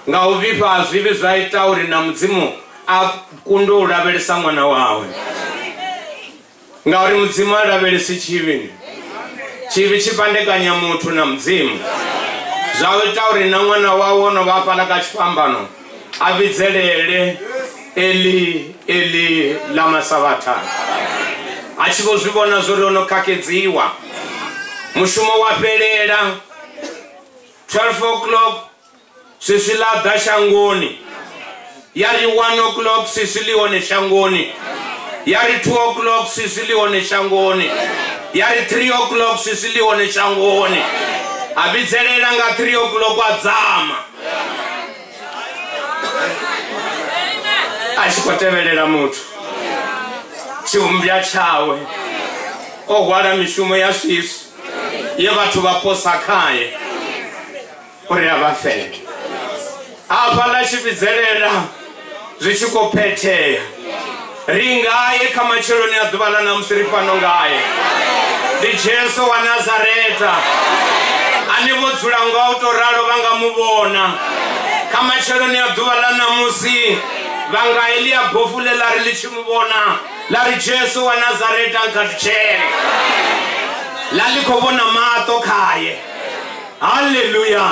nga uvipha zvivi zvaita uri na mudzimu akunde ulavelesa mwana wawe nga uri mudzimu alavelesi chivi chivi chipandekanya muthu na mudzimu zvaita uri na mwana wawe unovapala kachipambano avidzelele Eli Eli lama savatana achivozvivona zvori unokakedziwa mushumo wapelela 12 o'clock sisiladha shangoni yari 1 o'clock sisilione shangoni yari 2 o'clock sisilione shangoni yari 3 o'clock sisilione shangoni abidzelela nga 3 o'clock adzama achikotevelela muthu chiumbya chawe ohwala mishumo ya swisu ye vathu vaposa khaye uri avafele apa la chividzelela zvichikopeteya ringaye kamacheloni ya dhuva la namusi ri pano ngaye ndi Jesu wa Nazareta ani vodzula ngautoralo vangamuvona kamacheloni ya dhuva la namusi vanga Elia bofule lari lichimuvona lari Jesu wa Nazareta nkatichele lalikhovona mato khaye haleluya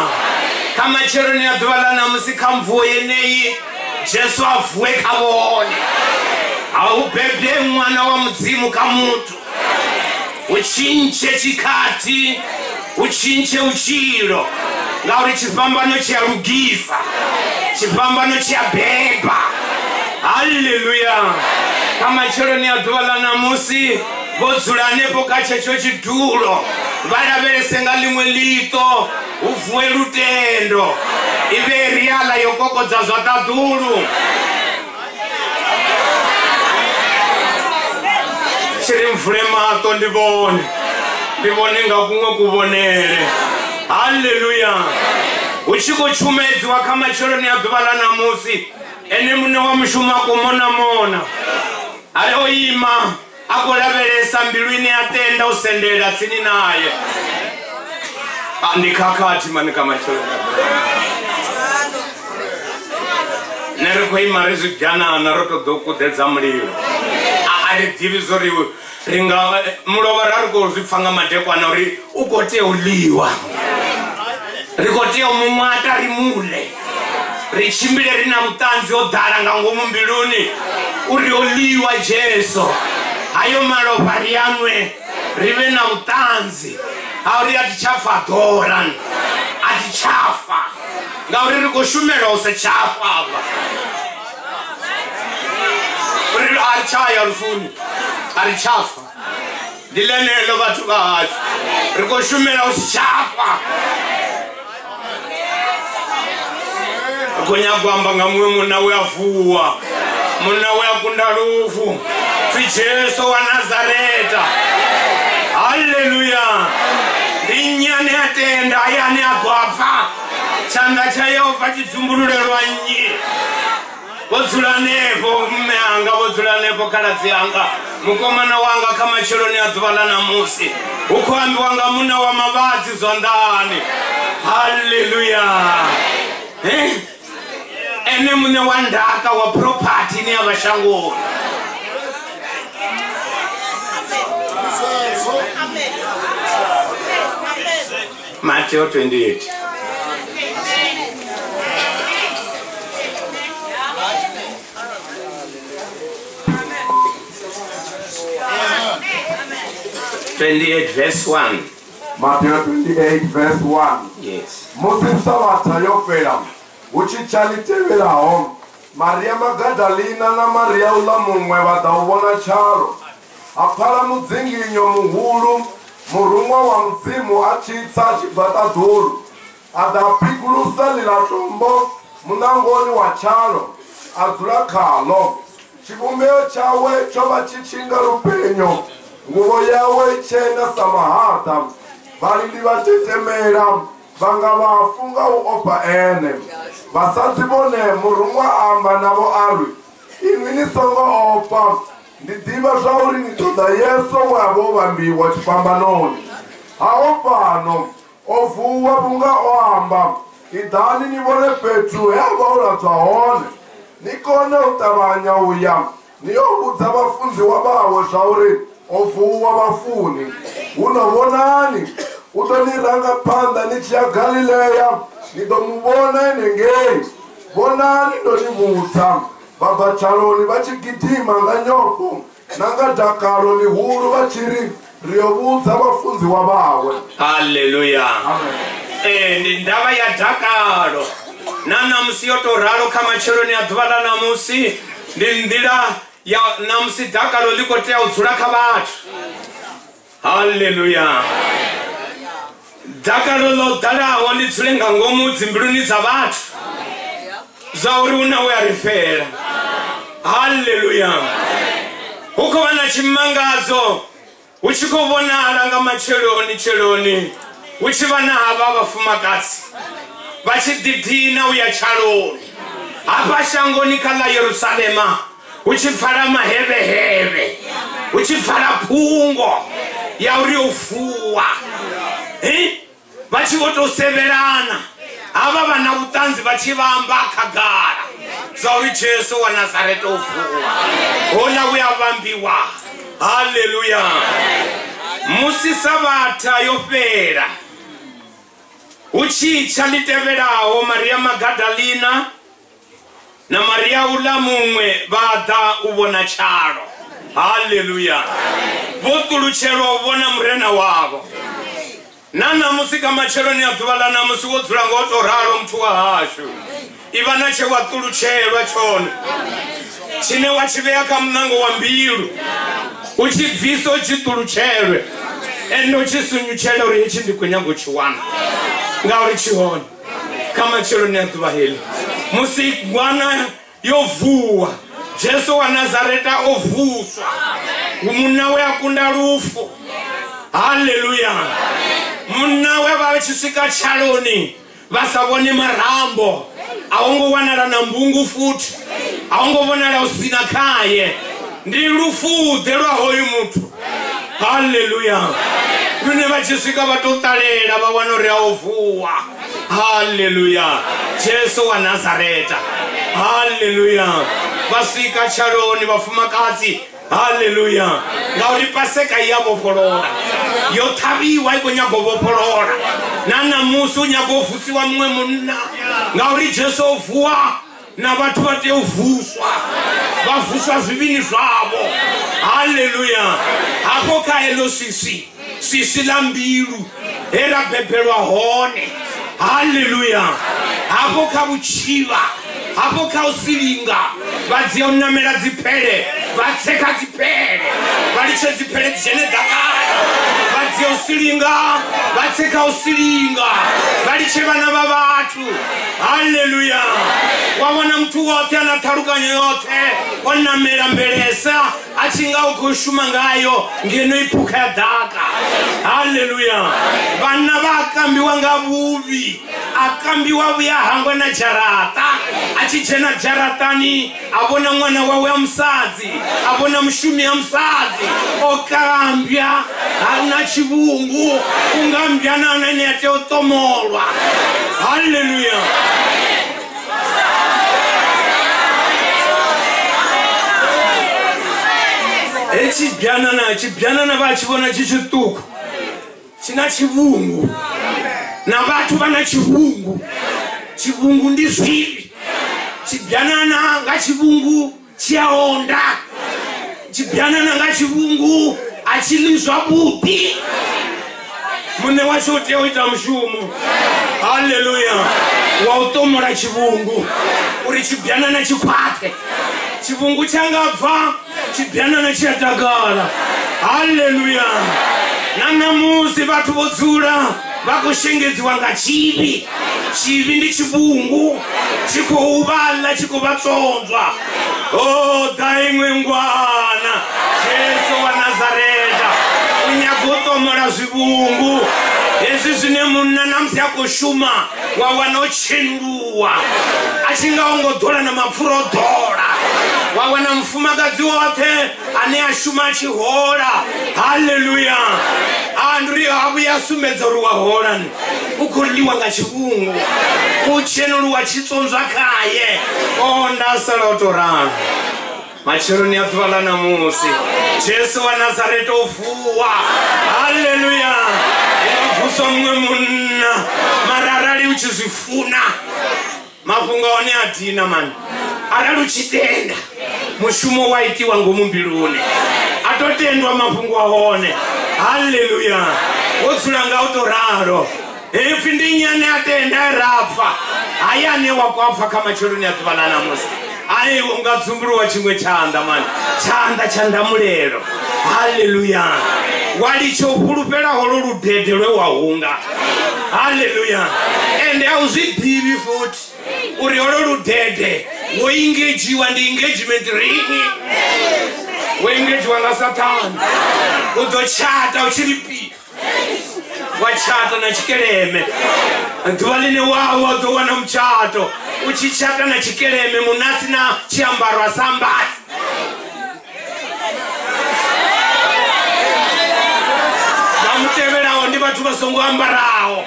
kamacheloni ya dhuva la namusi kamvuye neyi Jesu avuwe khavone aubhebhe mwana wa mudzimu kamutu uchinche chikati uchinche uchilo ngauri chipambano chiyarugisa chipambano chiyabhebha haleluya kamacheloni ya dhuva la namusi vodzulanepo kachecho chidhulo valavelese nga limwe lito uvuwe lutendo ive riala yokokodza zvatadhulu chiri mvule mato ndivone nga kumwe kuvonere haleluya uchikochumedziwa kamacheloni ya dhuva la namusi ene mune wa mushumo akomona ari oima akolavelesa mbilwini yatenda usendela tsini naye andikakati mani kamacheloni neri kuima rizvidyanana rotodokudedza mulilo aridivi zori ringa mulova rari kuzvipfanga madekwana uri ukoteuliwa rikoteo mumwata rimule richimbile rina mutanzi odhara ngangomumbiluni urioliwa Jesu ayo malova riyanwe rive na mutanzi auri atichafa dhoran atichafa ngauri rikoshumela usechafa apa arichaya rufuni arichafa ndilenelo vathu vahacho rikoshumela usichafa konyagwamba ngamwe muna uyavuwa muna uyakunda lufu fi Jesu wa Nazareta haleluya ndinyane atenda ayane agwapfa chanda cha Yehova chidzumbululelwa nyi vodzulanepo mmeanga vodzulanepo kaladzi yanga mukomana wanga kamacheloni ya dhuva la namusi ukwambi wanga muna wa mavadzi zvandani haleluya ene mune wa ndhaka wa property ni ya vashangoni Matthew 28 28 verse 1. Matthew 28 verse 1. Yes. Moses sabatha yofela uchichalitevelaho Maria Magadalena na Maria ula mumwe vada uvona charo. Aphala mudzinginyo muhulu, murumwa wa mzimu achitsa achibvata dhuru. Adapigulusa lila tombo, munangoni wa charo, adzula khalo. Chivumbeo chawe chova chichinga rupenyo, nguvo yawe ichena samahata. Valindi vatetemera, vanga vafunga uopa ene. Vasadzibone murumwa amba navo arwi. Inwi nisongo opa, ndidiva zvauri nitoda Yesu wavo vambiwa chipambanoni. Hao pano, ovuwa vunga oamba, idhani nivone Petru yava ulatswahone. Nikone utavanya uya, niyobudza vafunziwa vavo zvauri ovuwa vafuni. Unovonani, utoniranga panda nichia Galileya, nidomubona enengei. Vonani ndonivutsa, baba chaloni vachigidhima nganyoko, nanga dhakaro lihuru vachiri riyobudza vafunziwa vawe. Haleluya. Ndava ya dhakaro. Nana musiyotoraro kama cheloni ya dhvala na musi. Ndindira ya namusi dhakaro likotea udzura kabatu. Haleluya. Dhakaro lo dhala wali dzulenga ngomu dzimbiluni za vatu. Zauri unawe arifera. Haleluya. Huko wana chimangazo. Uchikovona alanga macheloni. Uchivana hava vafumakatsi. Vachididhina uya chaloni. Apa shangoni kala Yerusalema. Uchifara maheve. Uchifara pungo. Yauri ufuwa. Vachivotoseverana. Ava vana utanzi vachivamba kagara. Zauri Jesu wa Nazareti ufuwa. Ola uya vambiwa. Haleluya. Musi sabata yopera. Uchicha liteverawo Maria Magadalena na Maria ula mumwe vada uvona charo. Haleluya. Votuluchero uvona mrena wavo. Nana musika macheloni ya dhuvala na musi wodzula ngotoraro mtu wa hashu. Ivana chewa tulucherwa chone. Chine wachiveya kamunango wa mbilu. Uchibviso chitulucherwe. Endo chisunyuchele uri ichindi kunyango chiwana. Ngauri chihoni. Kama cheloni ya dhuva hili. Musi mwana yovuwa. Jesu wa Nazareta ovuswa. Umunawe akunda rufu. Haleluya. Munawe vavichisika chaloni. Vasavoni marambo. Aongo wanala na mbungu futi. Aongo wanala usina kaye. Ndi rufu delwa hoyu mutu. Haleluya. Rune vachisika vatotalela vawanore ovuwa. Haleluya. Jesu wa Nazareta. Haleluya. Vasika chaloni vafumakatsi. Haleluya. Ngauri paseka yabo polora. Yotaviwa iko nyagovo polora. Nana musu nyagovusi wa mwe munna. Ngauri Jesu ovuwa. Na vatu vate uvuswa. Vavuswa zvivini zvavo. Haleluya. Hapo kaelo sisi. Sisi la mbilu. Era pepelwa hone. Haleluya. Hapo kabuchiva. Hapo kausilinga. Vadzia unamela zipele. Vatseka zipele. Valiche zipele zjene dakara. Vadzia usilinga. Vatseka usilinga. Valiche vana vavatu. Haleluya. Wawana mtu wote anataruka yote. Wanamela mbelesa. Achinga ukushuma ngayo. Ngeno ipuka ya daka. Haleluya. Vana vakambiwa ngavuvi. Akambiwa vya hangwa na jarata. Achichena jaratani. Abona mwana wawe msazi. Abona mshumi ya msazi. Okambia. Ana chibungu. Ungambia na nene ya teotomolwa. Haleluya. Chibyana na vachivona chichituku. China chibungu. Na vatu vana chibungu. Chibungu ndi zvivi. Chibyanana nga chibungu chiaonda. Chibyanana nga chibungu achilizwa buti. Mune wacho teoita mshumu. Haleluya. wautomora chivungu uri chibyanana chikwate chivungu changabva chibyanana chiyatakala. Haleluya. Nanamusi vatu vodzura vakushengedzwa ngachivi. Chivi ndi chivungu chikuuvala chikuvatsonzwa. Oh, daimwe ngwana Jesu wa Nazareta unyagotomora zvivungu. Ezi zvine munhu namsi akushuma wawanochenruwa achingaongodhora namapfurodhora. Wawana mfumakadzi wote ane ashuma achihora. Haleluya. Andri habu yasumedza ruwa horani ukurliwa ngachivungu uchenruwa chitsonzva kaye. Oh, ndasalotorana machironi atwala namusi Jesu wa Nazareta ofuwa. Haleluya. Vuswa mumwe munna mararali uchizvifuna mafunga one atina mani arali uchitenda mushumo waitiwa ngomumbiluni atotendwa mafungo aone. Haleluya. Wodzula ngautoraro efi ndinyane atenda rapfa ayane wakwafa kama chironi atwala namusi ayi ungadzumburuwa chimwe chanda mani chanda chandamulero. Haleluya. walichopulupela holo ludede lwewahunga. Haleluya. And auzvidivi futi uri holo ludede woengejiwa ndi engagement ring woengejiwa ngasatani udochata uchiripi wachata na chikeleme ntuvaline wawo wadowana muchato uchichata na chikeleme munasi na chiambaro asambasi vamuteverawo ndi vathu vasongo ambarawo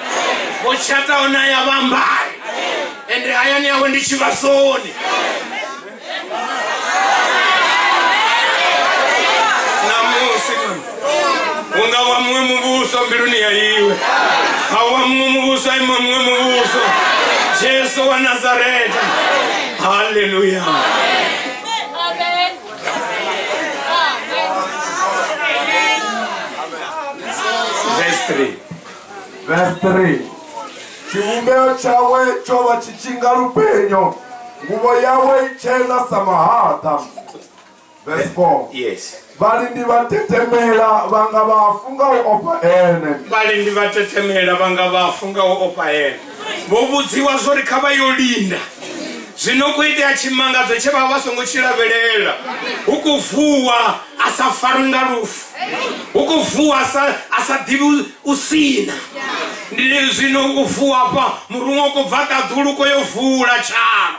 vochatawo naye avambari ende ayani yawo ndi chivasoni namusi ungawa mumwe mubuso mbiluni ya iwe awa mumwe mubuso aima mumwe mubuso Jesu wa Nazareta. Haleluya. Verse 3. Chivumbeo chawe chova chichinga lupenyo nguvo yawe ichena samahata. Verse 4. Yes. Bali ndi vatetemela vanga vafunga opa ene. Bali ndi vatetemela vanga vafunga opa ene. Vobudziwa zori kava yolinda zvinokuita achimangadzo cheva vasongo chilavelela ukuvuwa asafarunga rufu ukuvuwa asadivi usina ndiri zvino ukuvuwa pa murumwe kubva kadhulu koyovhura charo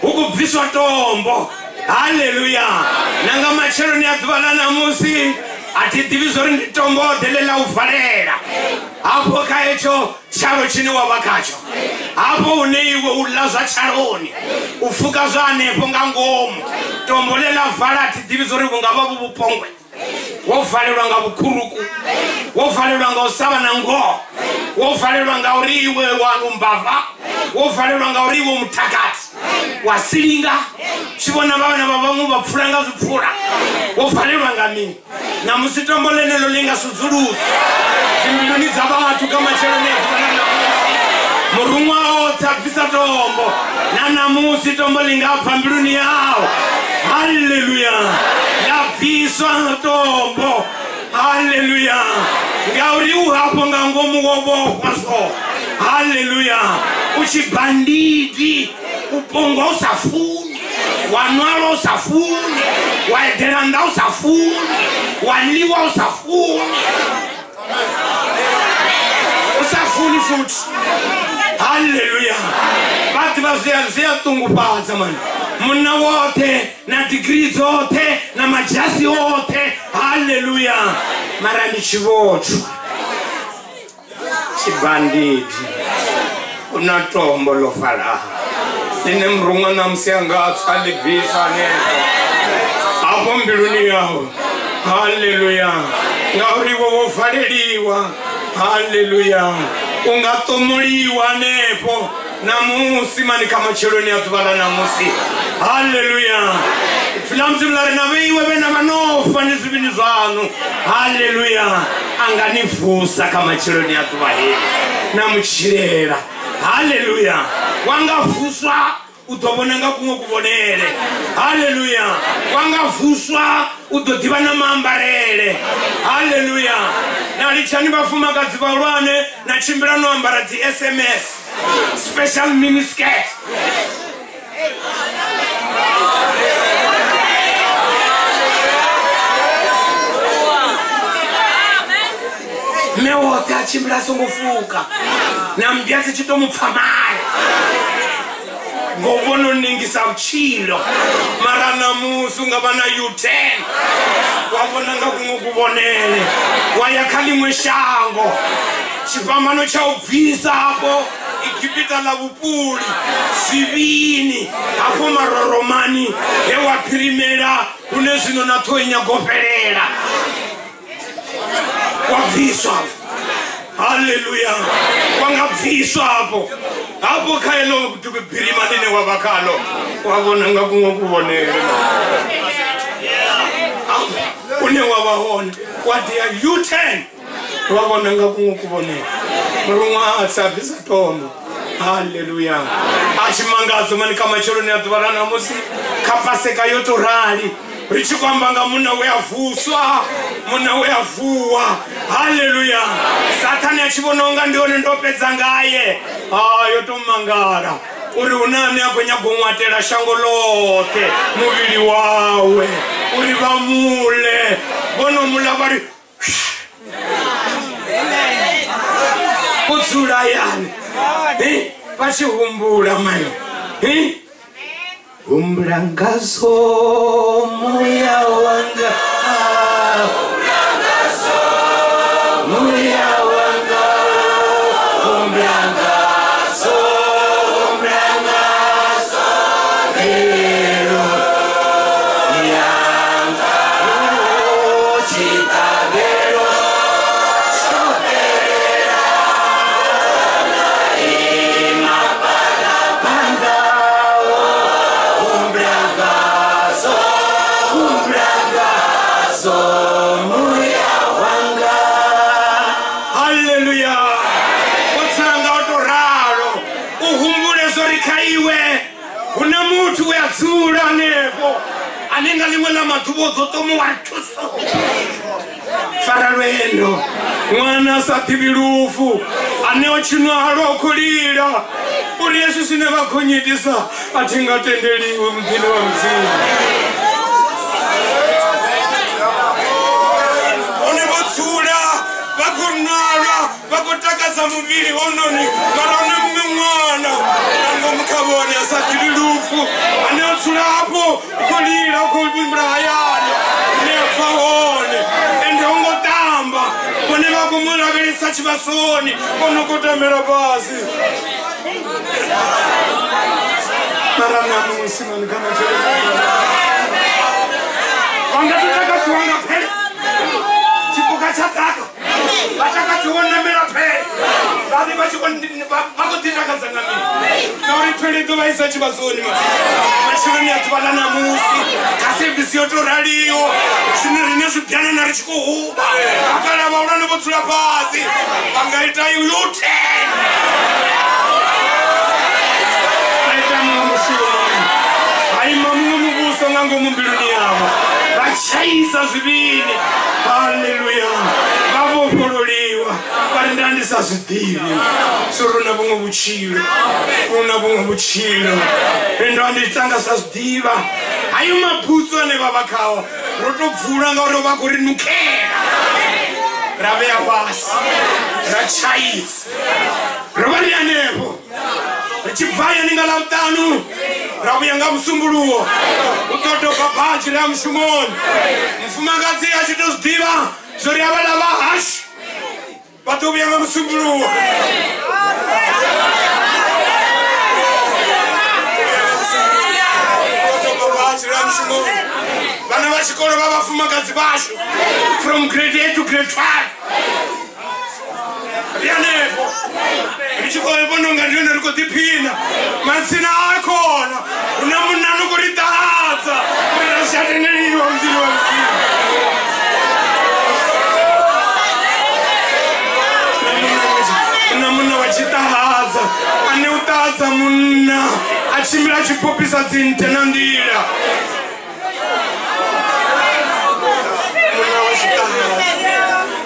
ukubviswa tombo. Haleluya. Nanga macheloni adhuvana namusi atidivi zori nditombo delela uvharera apo kaecho charo chine wavakacho apo uneiwe ulazva charoni ufuka zvanepo ngangomu tombo lela vhara atidivi zori ungava vuvupongwe wovhalelwa nga vukuruku wovhalelwa nga usava na ngoo wovhalelwa nga uriwe walumbava wovhalelwa nga uriwe mutakati wasilinga chivona vana vavamwe vapfura nga zvipfura wovhalelwa nga mini namusi tombo lenelo lingasudzulusa dzimbiluni dzavathu kamachelonezvanana murumwe ose abvisa tombo nanamusi tombo lingabva mbiluni yawo. Haleluya. Labviswa tombo. Haleluya. Ngauri uhapo ngangomuwovokwa so. Haleluya. Uchibandidi upongo usafuni wanwalo usafuni waederanda usafuni waliwa usafuni usafuni futi. Haleluya. Vati vaziya tungupadza mani muna wote na degree zote na majasi wote. Haleluya. Mara ni chivochwa chibandidi una tombo lofalaha ine mrumwa na msiangatsu alibvisa neka apo mbiluni yawo. Haleluya. Ngauriwo wovhaleliwa. Haleluya. Ungatomuliwa nepo namusi mani kamacheloni atubala namusi. Haleluya. Filamzi mlare na veiwe vena vanofa nizivini zvanu. Haleluya. Anganifusa kamacheloni atubaheli namuchirera. Haleluya. wangavuswa udobona nga kumwe kubonele. Hallelujah. Wangavuswa udodibana mambarele. Hallelujah. Na lichani bafumakadzi balwane na chimbira no ambara dzi SMS special mini skirt. Mewote achimbira songofuka na mbiasi chitomupfamai ngobono ningisa uchilo marana musu ngabana U10 wabona ngakungukubonele wayakhali mweshango chipambano cha ubvisa hapo ikipita la vupuli sivini hapo maroromani ewapirimera kune zino natoinyagopelela wabviswa. Hallelujah. Wangabviswa hapo hapo kaelo tukipirima nene wabakalo wabona ngakungukubonele une wabahona wati ya U10 wabona ngakungukubonele murumwa atsabisa tomo. Hallelujah. Achimangazo mani kama choro ni atubarana musi kapaseka yoto rali richikwambanga muna weyavuswa muna weyavuwa. Hallelujah. Satani achivononga ndione ndopedza ngaye yotomangara uri unani akwenyagomwatela shango lote muvili wawe uri vamule vonomula vari kudzula yani vachihumbula mani umbrangazo muya wanga muya wanga umbrangazo ero yanga chitabero soterera imapala panda umbrangazo muya wanga. Hallelujah. Otsanga otoraro uhumbule zorikaiwe una mutu weatsula nevo anenga limwe la matubozo tomo watuso faralwendo mwana sativilufu aneochinwalo okulira uri yesu sine vakhonyitisa atingatendeliwe mthini wa mzimu onevotsula vakunalwa vakutakaza muvili ononi marone mumwe mwana nango mukavone asativilufu aneotsula apo ukolira ukolimbrahayani nepfaone ende ongotamba kone vakumulavelesa chivasoni onokotamera pasi maranamusimani kana vangatotakatsiwanga pele chipuka chataka vatakatiwonamera pele vavi vakutitakadzangamira nauripeleto vaisa chivasoni machironi ativalanamusi kasevhisi yotoraliyo zvino rine zvibyanana richikuhuba vakala vaurane votsula pasi vangaita U10 haimamumwe mubuso ngango mumbiluni yavo vachaisa zvivini. Haleluya. Vavopololiwa vari ndandisazvidivi sorona vumwe vuchilo una vumwe vuchilo endo anditanga sazvidiva hayo mabhutsu ane vavakawa rotobvura ngauro vakurinukera raveya pasi rachaisa rova rianepo richibvaya ninga la utano ravuyanga musumbuluwo utotopa bhaji ra mushumoni mufumakadzi achitozvidiva zvori ava lava hashi vatovuyanga musumbuluwo vana vachikoro vavafumakadzi vasho from grade 8 to grade 12 rianepo richikoepo nonga ndione rikotipina mazina akona una munhu anokuritadza kurirashateneriwa mutini wa muzima una munhu wachitadza ane utadza tadza munna achimira achipopisa dzinte nandira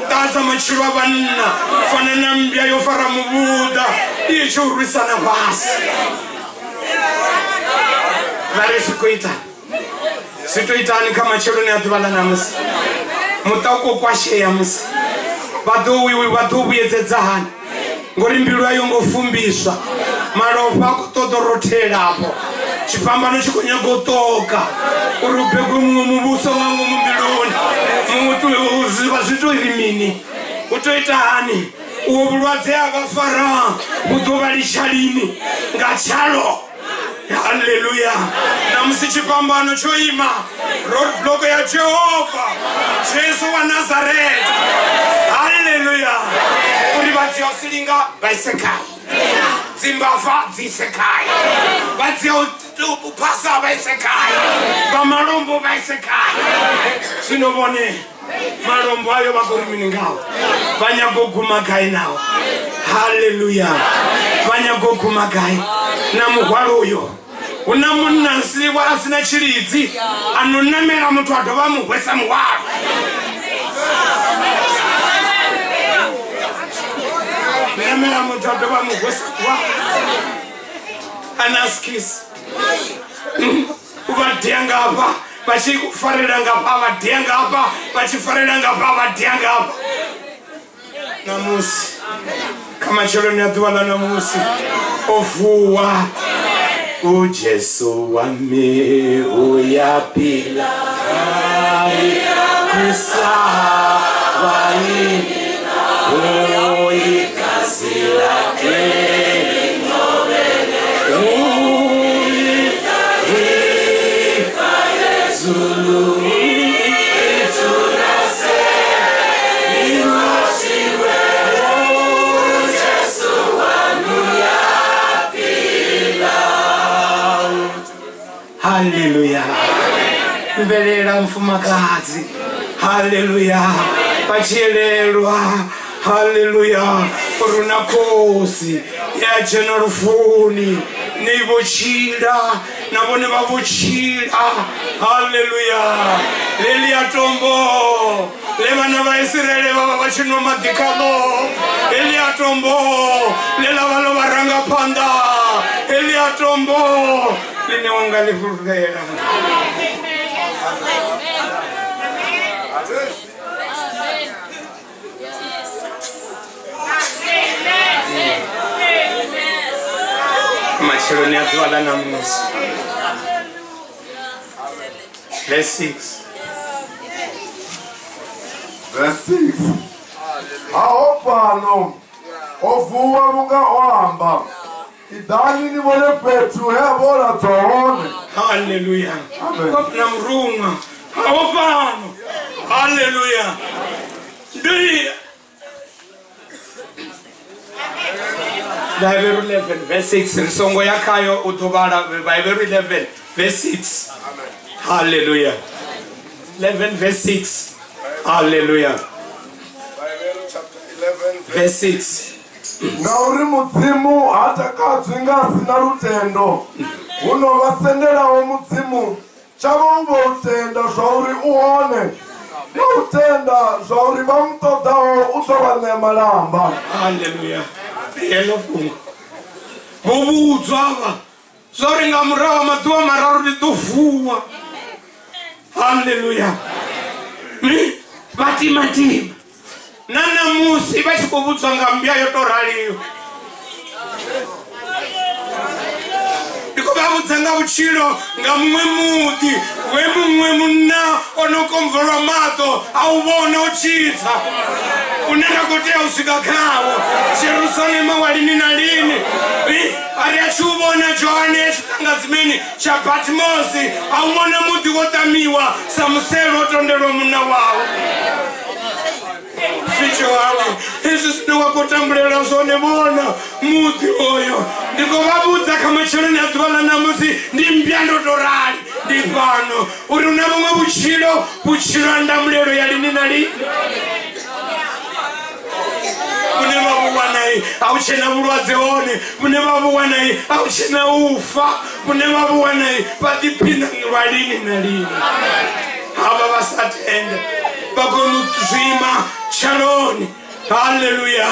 tadza machiro avanna fanana mbya yofara mubuda iye chiurwisana pasi vari zvikuita zvitoitani kamachero neadhuvala namusi mutakokwasheya musi vatuvuyedzedzani ngori mbilu yayo ngofumbiswa maropa akutodoroterapo chipambano chikonyagotoka urupe kumwe mubuso wangu mumbiluni mutuziva zvitoirimini utoitani uwo vulwadze akafara utova lichalini ngachalo. Haleluya. Namusi chipambano choima roadblock ya Jehova Jesu wa Nazareth. Haleluya. Uri vadziwa silinga vaisekai dzimbafa dzisekai vadziwa upasa vaisekai vamarombo vaisekai zvinovone marombo ayo vakorimini ngawo vanyagogumagai nawo. Haleluya. Vanyagogumagai namuhwaro uyo una munasiwa asina chiridzi anonamera mutu adova muhwesa muhwaro. Namera mutu adova muhwesa muhwaro anaskisi uvadhenga apa vachikufarira ngapa vadhenga apa vachifarira ngapa vadhenga apa namusi kamachero neadhuvala namusi ovuwa uJesu wami uyapila kusavani uikasi lake Haleluya. Mbelela mfumakazi. Haleluya. Pachiyelelwa. Haleluya. Runakosi ya jenarufuni neivochira navone vavochira. Haleluya. Lelia tombo levana vaisraeli vava vachinwa madhikalo. Elia tombo lela valo varanga panda. Elia tombo line wangalivurera. Machelo ni adwala na musi. Verse 6. Verse 6. Haopano ovuwa munga oamba idani ni vole Petru hevola tsoone. Haleluya. Amen. Kopna mrunga. Haopano. Haleluya. Ndiye Bible 11 verse 6 nsongo yakayo utobala Bible 11 verse 6. Amen. Hallelujah. 11 verse 6. Hallelujah. Bible chapter 11 verse 6. Nauri mudzimu hatakadzinga sina rutendo unovasenderawo mudzimu chavo uvo utenda zvauri uone noutenda zvauri vamutodawo utovanemalamba. Hallelujah. Hello fungu vovudzwa zoringa murava matuva mararu ritovuwa. Haleluya. Vatimatima nanamusi vachikovudzwa ngambia yotoraliwa ndikuvavudza ngauchilo ngamumwe muti wemumwe muna onokomvolwa mato auvona uchidza unena kuti ausvika kawo Jerusalema walini na lini ari achiuvona Johani echitanga zimene cha Patmosi aumona muti wotamiwa Samuselo otonderwa muna wawo ficho wale izvi zvinowakotambulera zvonevona muti oyo ndikovavudza kamachero neadhuvala namusi ndimbyandotorali ndipano uri una vumwe vuchilo andamulero yalini nalini. mune vavuwanai auchena vulwadze one mune vavuwanai auchena ufa mune vavuwanai vatipinda lwalini na lini ava vasatenda vakonuzvima shaloni haleluya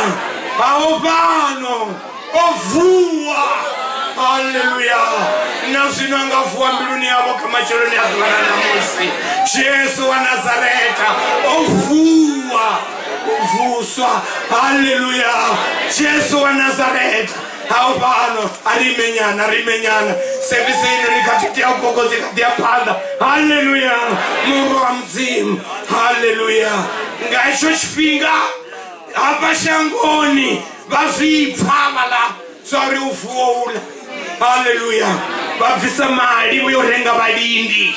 avo pano ovuwa haleluya nazvino angavuwa mbiluni yavo kamacheloni azivana namusi jesu wa nazareta ovuwa uvuswa haleluya jesu wa nazareta avo pano arimenyana sevisi ino nikatitia ugogozi katia panda haleluya muro wa mzimu haleluya ngaicho chipinga apa shangoni vazvipfa vala zvari ufuwo ula haleluya vabvisa mari uyorenga valindi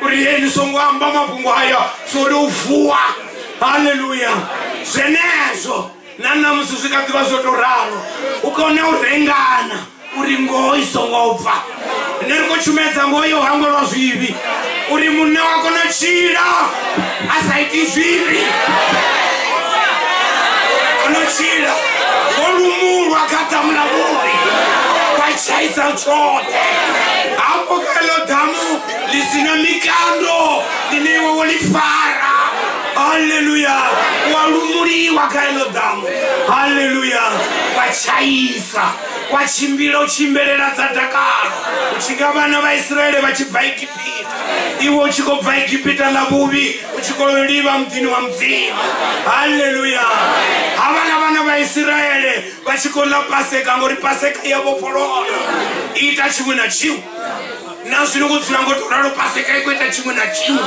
uriyeni songoamba mapungo aya zori ufuwa haleluya zvenezvo nanamusi zvikati vazotoraro ukaona urengana uri ngoi songobva nerikochumedza ngoyo hango lwazvivi uri mune wako nochira asaiti zvivi nochira volumulwa katamula vuri kwachaisa chote apo kalo dhamu lisina mikando linewe wolifara haleluya walumuliwa kailo dhamu haleluya kwachaisa kwachimbira uchimberera dzadakaro uchinga vana vaisraeri vachibva Igipita iwe uchikobva Igipita lavuvi uchikoliva mudhini wa mdzimu haleluya havana vana vaisraeri vachikola paseka ngori paseka yavo porona ita chimwe na chimwe nazvino kutsinangotoraro paseka ikuita chimwe na chimwe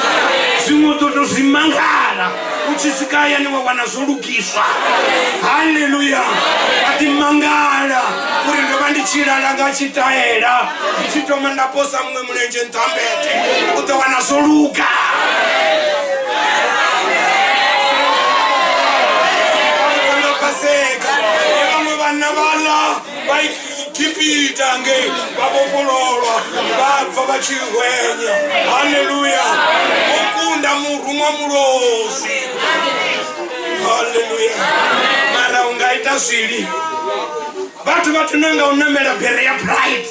zvimwe totozvimangara uchisvikaya niwawana zvolukiswa haleluya ati mangara uri ndova ndichiraranga achitaera ndichitoma ndaposa mumwe murenje ntambete utowana zvoluka paseka nevamwe vana vala Igipita nge vavopololwa vabva vachihwenya haleluya okunda murumwa mulozi haleluya mara ungaita zviri vatu vatinonga unomera bhere ya pride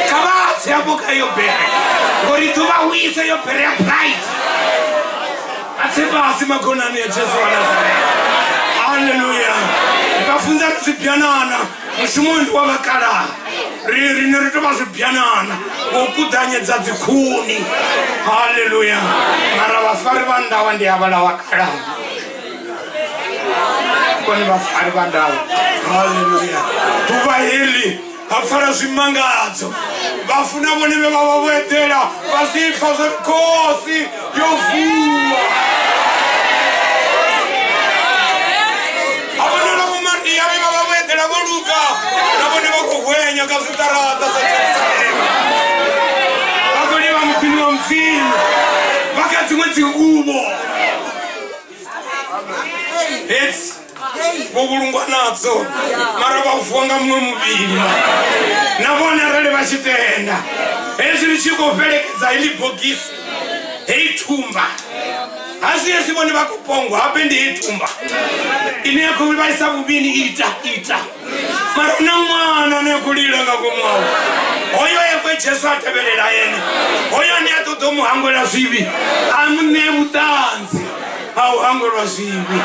kavatsi yapo kaiyo bhere ngori tuvawise yo bhere ya pride atsepasi magonani ya Jesu wa Nazareta haleluya vafunza zvibyanana mushimundi wavakala rine ritova zvibyanana wokudhanyedza dzikuni haleluya mara vafari vandava ndiyavala vakala koni vafari vandava haleluya tuvahili vafara zvimangadzo vafuna voneve vavavoedera vazipfa zvikosi yovuwa voluka navone vakuhwenya kazitarata sajerusalema vakoliva mupini wa mdzimu vakadzimwe dzinguvo eti vokulungwa nadzo mara vavuwanga mumwe muviri navone rale vachitenda ezvi richikoperekedza ili bhokisi heitumba asi yesi vone vakupongwa hapendi heitumba ine yakovi vaisa vuvini ita mara una mwana nekulila ngakumwawo oyo yekwe Jesu ateverera yene oyo neatotomuhangwela zvivi amune vutanzi auhangwelwa zvivi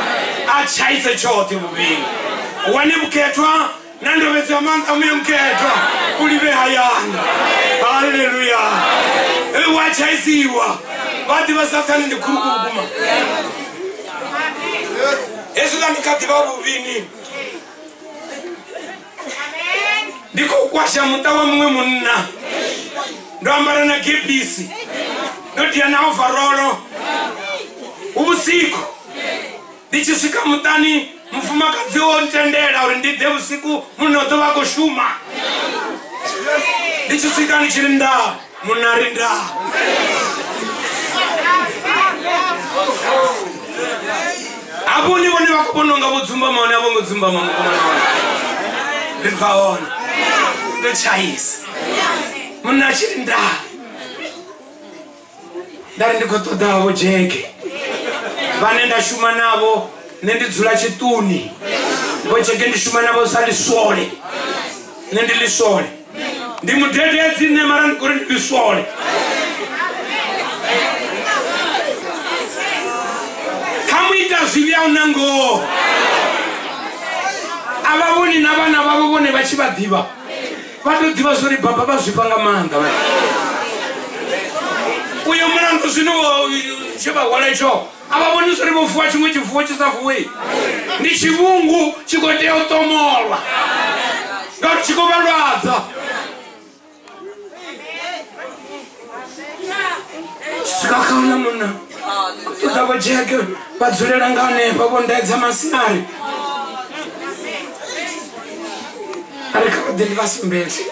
achaise chote vuvini wane vuketwa nandovedza manza muye muketwa ulive hayani haleluya wachaisiwa vati vasatani ndikurukuguma yesu danikati vavuvini ndiko kwasha muta wa mumwe munna ndoambara na kepisi ndotiya na ovarolo uvusiku ndichisvika mutani mufumakadzi ontendera uri ndidhe usiku munotova kushuma ndichisvika ndichiri ndaa munari ndaa apo nivone vakubononga vodzumba maone avongodzumba mamukomana ndibvaona ndochaisa munhu achiri ndaa ndari ndikotodavo jeke vane ndashuma navo nendidzula chituni ngocheke ndishuma navo salisole nendilisole ndimudededzi nemara ndikuri ndilisole kamuita zvivya unango avavoni navana vavo vone vachivadhiva vatodhiva zvori baba vazvipanga manda uyo murango zvino chevahwala icho avavoni zvori vofuwa chimwe chifuwo chisafuwi ndi chivungu chikoteya utomorwa ngati chikovalwadza sikakaona muna kutotavojeke vadzorera nganepa vondaidza masinari arikavadheni vasumbezi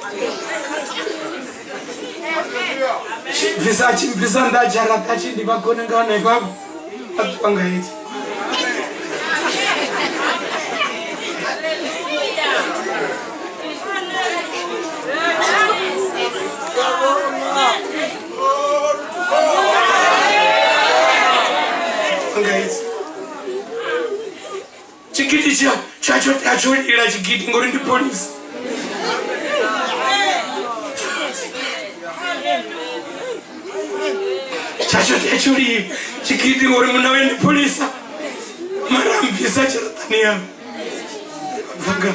chimvisa ndajarata chindi vagone nganepapo atupangaiti chigidi chacho tacholira chigidi ngori ndi polisi chacho tacholira chigidi ngori muna wendi polisa maramvisa chiratania vanga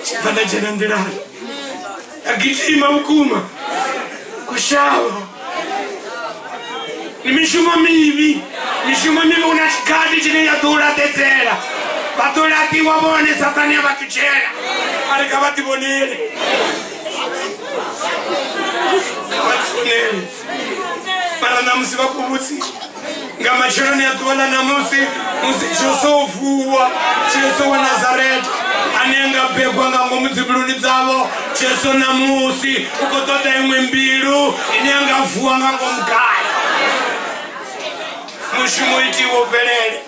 chivanda chenandirari agitima ukuma kushava ni mishumo mivi una chikadi chine yatolatedzera vatolatiwa vone satani avatuchera arika vativonere vativonere mara namusi vakuvutsi ngamachironi yatuvala namusi musi Jesu ofuwa Jesu wa Nazareti anenga pekwa ngangomuzibuluni dzavo Jesu namusi ukotota imwe mbilu inenga fuwa ngangomukaya mushumo itiwo pelele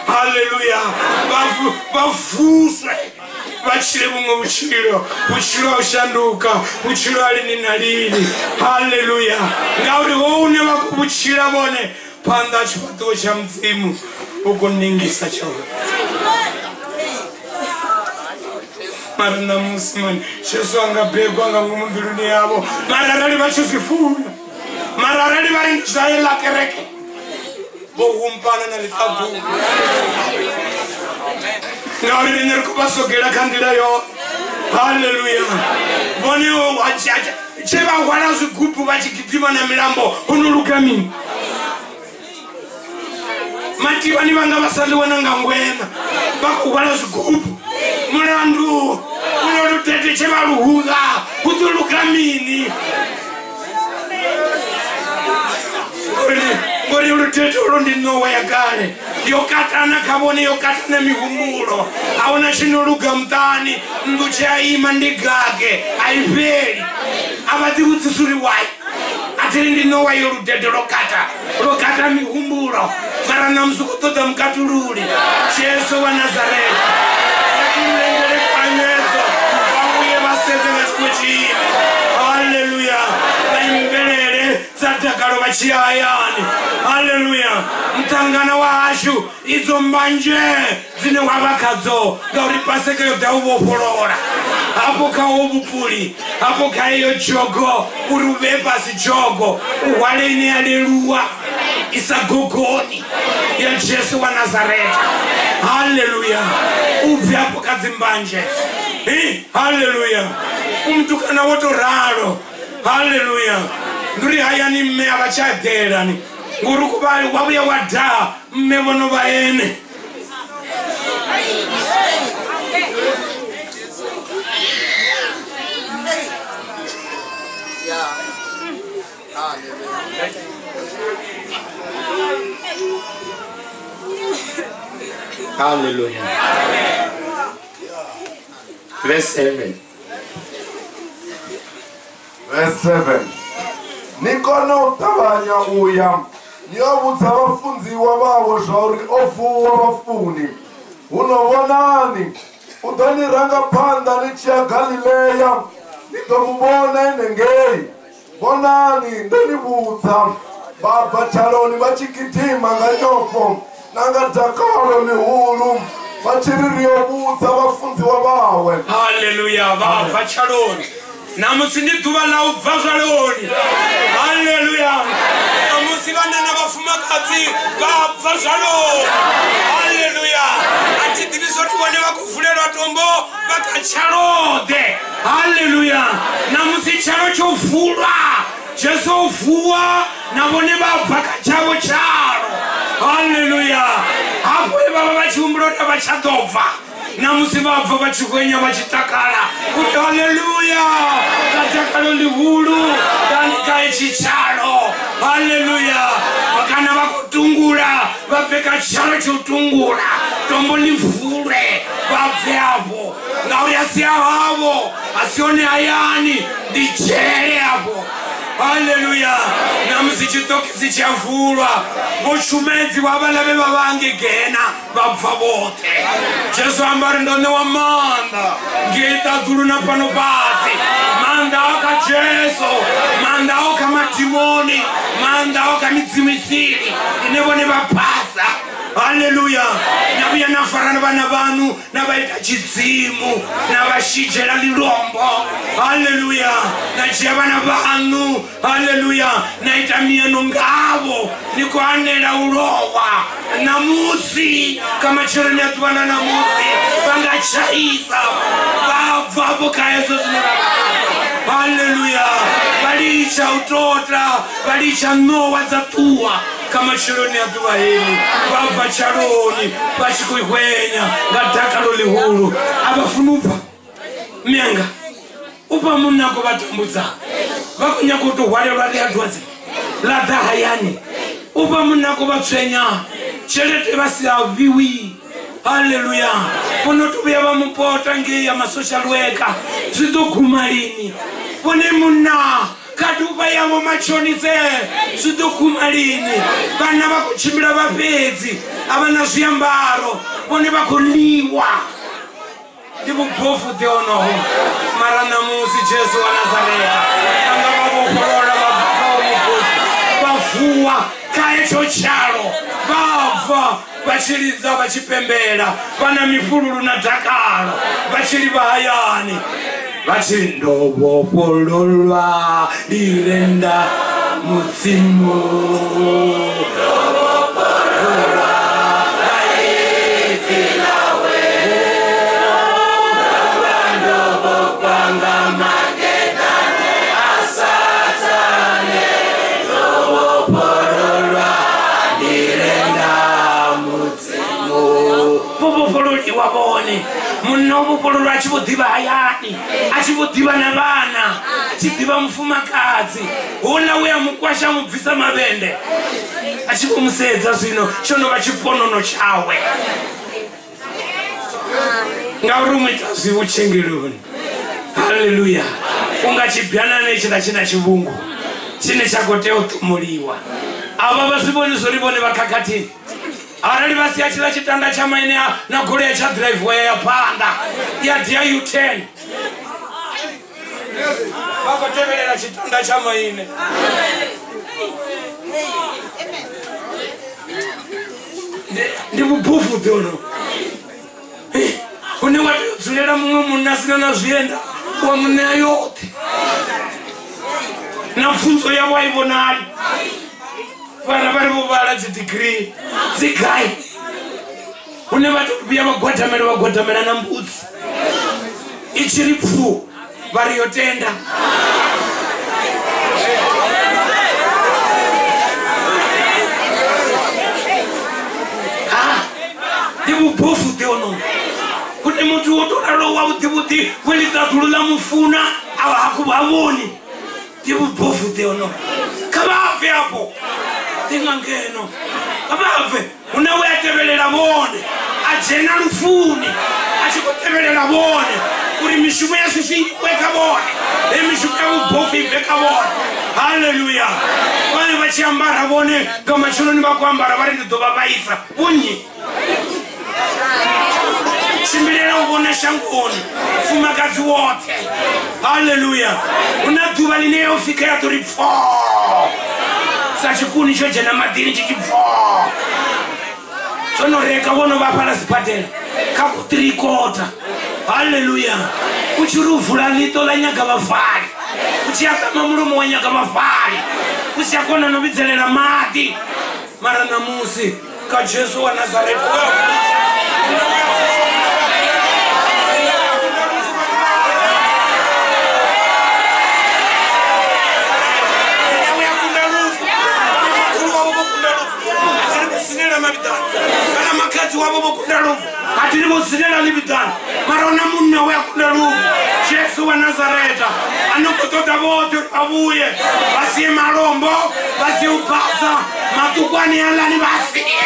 haleluya vafuswe vachire bumwe buchiro ushanduka buchiro alini na lini haleluya ngauri woune vakubuchira bone panda chipatuko cha mzimu ukuningisa chowe marana musimani Jesu angapekwa ngangomumbiluni yavo mararali vachizifuna mararali varingizvaela kereke vohumpana na litatu ngauri rinyeri kuvasogera kandira yo haleluya vonewo wachacha chevahwala zvigubhu vachigidhima na milambo unolukamini mativani vanga vasaliwana ngangwena vakuhwala zvigubhu mulandu unolutete chevaluhunga kutulukamini ngori ulutete ulo ndinowa yakale yokatana kavone yokatana mihumbulo auna chinoluga mtani nduchaima ndigage aipeli avati utsisuri wai atiri ndinowa yolutete lokata mihumbulo mara namsukutodza mukatululi Jesu wa Nazareti akulengere kanyezo vauye vaseze vasikuchime haleluya vaimbelele dzadhakalo vachiayani haleluya mtangana washu idzo mbanje dzine wavakadzo ngauri paseke yodhauvopolora apo kaovupuli apo kaiyo jogo uri uve pasi jogo uhwaleni aleluwa isagogoni ya Jesu wa Nazareti haleluya ubve apo kadzimbanje haleluya umtukana wotoralo haleluya nduri hayani mme avachaderani nguri kuvali wavuya wadhaa mme vono vaene haleluya verse 7 verse 7 nikone utavanya uya niyovudza vafundziwa vavo zvauri ofuwa vafuni unovonani udoniranga panda nichiya Galileya nitomuvona inengei vonani ndonivudza Baba Chaloni vachikitima nganyoko nangatakalo lihulu vachiririyobuza vafundziwa vawe. Haleluya. Baba Chaloni namusindiduva la ubva zvaloni. Haleluya. Namusi vanana vafumakazi vabva zvaloni. Haleluya. Atidivizoti vone vakuvhulelwa tombo vakachalode. Haleluya. Namusi chalo chovhulwa Jesu ovhuwa navone vabva kachavo charo. Haleluya. Hapo ivava vachiumbulota vachadobva namusi vabva vachikwenya vachitakala kuti haleluya katakalo lihulu danikaye chichalo. Haleluya. Vakana vakutungura vapfeka chalo chotungura tombo livhure vabve apo ngauyasiya havo asione ayani ndijere apo. Haleluya. Namusi chitokisi chavhulwa muchumedzi wavalave vavange gena vabva vote. Jesu ambari ndonewa manda ngeita dhulu napano pasi manda oka Jesu manda oka madhimoni manda oka midzimisiri inevone vapasa. Haleluya. Nabuya nafarana vana vanhu navaita chidzimu navashijela lirombo. Haleluya. Nachiya vana vanhu. Haleluya. Naita mieno ngavo nikuanela ulowa namusi kama chironi atuvana namusi vangachaisa vabvapo kaezo zvinevaa. Haleluya. Valicha utota valicha nowa dzatuwa kama chironi atuwa hili vabva Chaloni vachikuihwenya ngadhakalo lihulu avafunupa menga upa munako vatambudza vakunyakutohwarelwa riadwadzi ladhahayani upa munako vatsvenya chelete vasiaviwi. Haleluya. Ponotovuya vamupota ngeya masocial worker zvitoguma lini pone muna kati upa yavo machonise zvitoguma lini vana vakuchimbira vapedzi avana zviambaro pone vakuliwa ndivubofu deonoho mara namusi Jesu wa Nazareta anga vavoporola vabvakaomubofu vavuwa kaecho chalo vabva vachiriza vachipembera vana mifululu na dhakalo vachiri vahayani vachi ndovopololwa direnda mudzimu. Wabone munobu pololo achivodiva hayani achivodiva navana achidiva mufumakadzi una uya mukwasha mubvisa mavende achivomusedza zvino chonova chiponono chawe ngaurumwita zvivuchengeroni. Haleluya. Ungachibhyana nechida china chivungu chine chakoteutomuliwa ava vazvivoni zvorivone vakakatini arali vasiya chila chitanda chamaine nagoro yachadriveway yapanda yadhiya U10 vakoteverera chitanda chamaine. Ndivubofu dhono une watodzulera mumwe munhu asina nazvienda kuva mune yote napfunzo yavo aivonari vana vari vovala dzidigiri dzigai une vatokubiya vagwadhamera nambudzi ichiri pfu variyotenda. Ndivubofu dhono kune muti wotoralowa vudhivuti welidzathulula mufuna ava hakuvavoni. Ndivubofu dhono kavave apo tingangeno kavave unawe atevelela vone ajena lufuni achikutevelela vone kuri mishumo yasvisvikweka vone emishumo yavubofu iveka vone. Haleluya. Vane vachiambara vone ngamachononi vakuambara vari ndidhova vaisa unyi chimbilera uvona shangoni fumakadzi wote. Haleluya. Una dhuva lineyofika yatori pfo sachikuni chojena madini chichibvo sonoreka vono vapala zipatela kakutirikota. Haleluya. Uchiruvhura lito la nyaga vafari uchiakama muromo wa nyaga vafari uchiakona novitselela mati mara namusi ka Jesu wa Nazareti kana makazi wavo vokunda lufu atiri vozinela libitani mara una munhu nawe akunda lufu. Jesu wa Nazareta anokotota vote avuye vasiye malombo vasiye upasa matukwani alani vasiye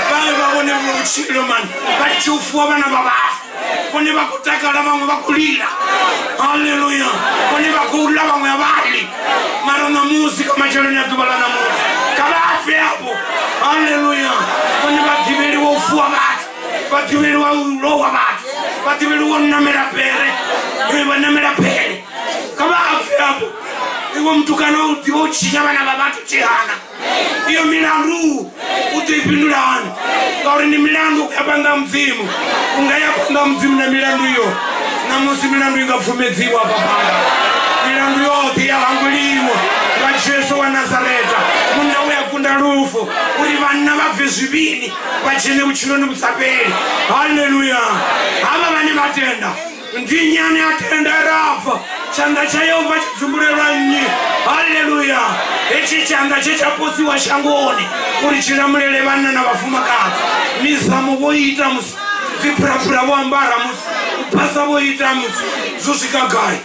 vave vavone vuchilo mani vachiufuwa vana vavasi vone vakutakala vamwe vakulila. Haleluya. Vone vakula vamwe avali mara namusi kamacheloni aduvala namusi kavafe apo. Haleluya. Vone vadiveliwa ufuwa vati vadiveliwa ulowa vati vadiveliwa namela pere vanamela pere kavafe apo. Iwo mtukana udiwa uchinya vana vavatu chihana iyo milandu utoipindulani kauri ni milandu ukayapanga mzimu ungayapanga mzimu na milandu iyo namusi milandu ingapfumedziwa papanga milandu yote yahanguliwa nga Jesu wa Nazareta munna we akunda lufu uri vana vabve zvivini vachene uchiloni mutsapeli. Haleluya. Ava vane matenda ndinyani atenda rafa chanda cha Yehova chidzumbulelwa nyi. Haleluya. Echi chanda chechaposiwa shangoni uri chilamulele vana na vafumakazi mizamo voita musi vipurapura voambara musi upasa voita musi zosvikagai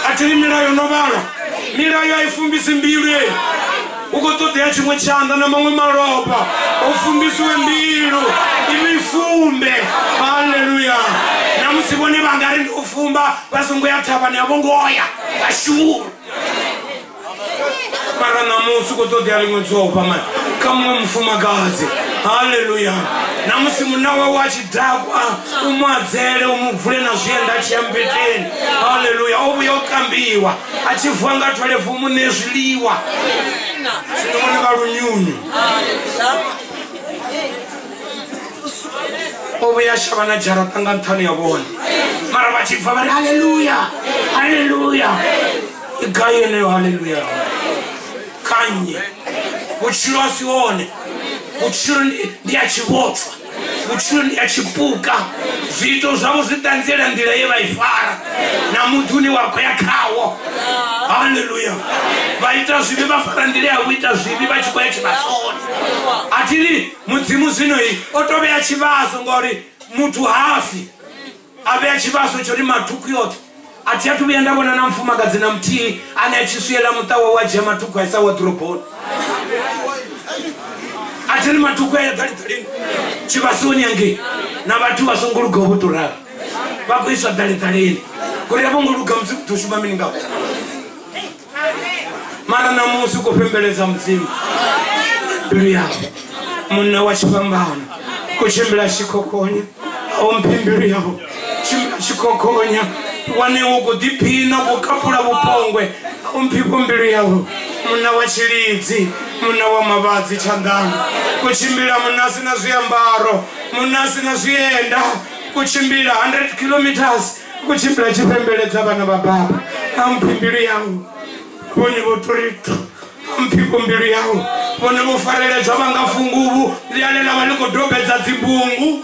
atiri milayo novala milayo haifumbisi mbilu ukototeya chimwe chanda na mamwe malopa ufumbisiwe mbilu imifumbe. Haleluya. namusivone vangari ndiufumba vasungoyatava neavongoya vashuru mara namusi ukototeya limwe dzopa mani kamwe mufumakazi. Haleluya. namusi munawe wachidhakwa umwadzele umuvhule nazvienda achiyambeteni. Haleluya. ovuya ukambiwa achivhuwa ngatwale vhumu nezviliwa zvinone valunyunyu ovuya shava na jaratanga ntano yavona mara vachibva vari haleluya haleluya igayeneyo. Haleluya. kanye uchilo asione uchilo ndiyachivotswa uchilo ndiyachipuka zvito zvavo zvitanzira ndira yevaifara namudhuni wako yakawo. Haleluya. vaita zvivi vafara ndira yakuita zvivi vachikwaya chivasoni atiri mudzimu zvinoi otoveya chivaso ngauri mutu hafi aveya chivaso chori matuku yote ati yatuviya ndavona namufumakazi namutii ane achisuyela mutawa waje matuku aisa wadhorobhoni atiri matuku ayadhalidzalini chivasoni yange navatu vasongoluga votorara vakuiswa dhalidzalini kuri yavongoluga musikutoshumaminingapo mara namusi kupembeledza mudzimu mbilu yavo munna wachipambano kuchimbila chikokonya aumpimbiri yavo chimbila chikokonya wanewo kudipina kukapula vupongwe aumpipo mbilu yavo munna wachilidzi munna wa mavadzi chandani kuchimbila munna sina zviambaro munna sina zvienda kuchimbila 100 kilometers kuchimbila chipembeledza vana vababa aumpimbiri yavo vone votorito ampipo mbilu yavo vone vofareledzwa vangafunguvu lialela valikodhobedza dzibungu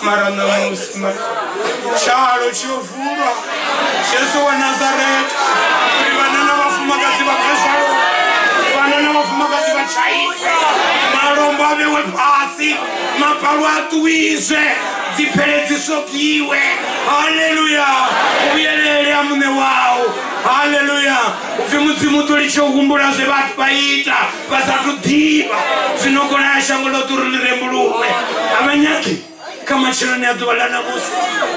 mara namusi chalo chiovhurwa. Jesu wa Nazareta kuri vana navafumakazi vapesalo vana navafumakazi vachaiswe malombo avewe pasi mapalu atuizwe dzipele dzisokiwe. Haleluya. uyelele amune wawo. Haleluya. ufi mudzimu tuli chokumbula zve vatu vaita vasatudhiva zvinogona yashango loturi lirembuluwe avanyaki kamacheloni aduvala namusi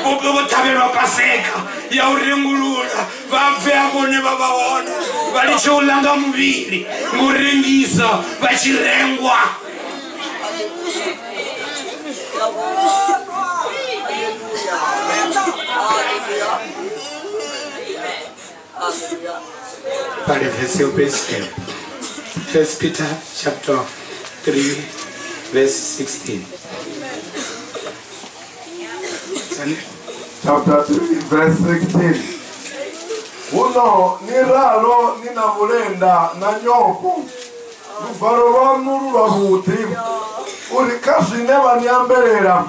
bobe votavelwa paseka yaurengulula vabve avone vavaona valichoulanga muviri nguringisa vachirengwa. pale verse ya base 1 Peter chapter 3 verse 16. Chapter 3 verse 16. Uno niralo ninamulenda na nyoko luvalo lwanu lulahuti ulikashine banyamberera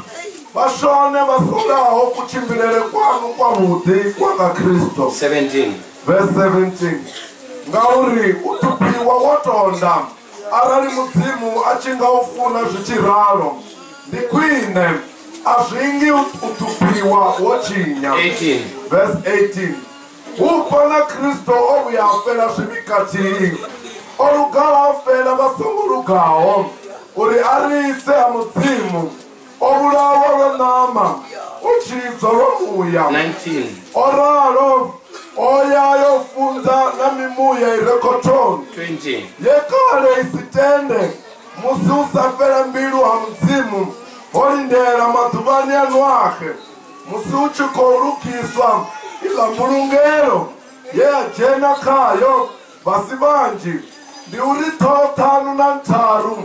bashone basolaho kuchimbirere kwanu kwa buti kwa Kristo. 17 verse 17. Ngauri utupiwa wotonda arali mudzimu achinga ufuna zvichiralo ndikwine azvingi utupiwa wochinya. 18 verse 18. Upana Kristo obuya afela zvimikati olugala afela basungulugawo uri arise amudzimu obulawo lwenama uchidzo lwomuya. 19 oralo oyayo funza na mimuya irekotoni 20 yekale isitende musi usafela mbilu ha mudzimu olindela maduvani anu ahe musi uchikolukiswa ila mulungelo ye ajena kayo basi banji ndi urito 5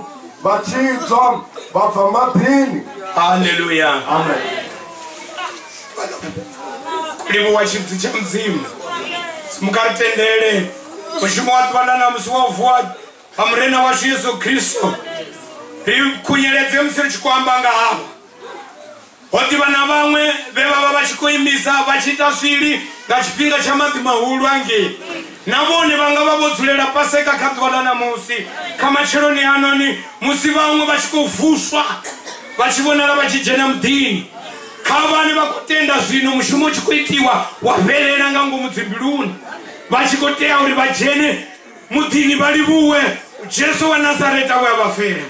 bachidzwa bava madini. Hallelujah. Amen. Libo wa chinthu cha mzimu mukaritendele mushumo watu vanana musi wa uvuwa pamurena wa Yesu Kristo kunyeledze musiri chikwamba nga hapa oti vana vamwe vevava vachikuimisa vachita svili nga chipinga cha madzi mahulu ange navone vanga vavodzulera paseka kadzuvanana musi kamacheloni anoni musi vamwe vachikuvhuswa vachivonana vachijena mudhini kavani vakutenda zvino mushumo uchikuitiwa wapelera ngango mudzimbiluni vachikoteya uri vajene mudhini valivuwe Jesu wa Nazareta wavafere.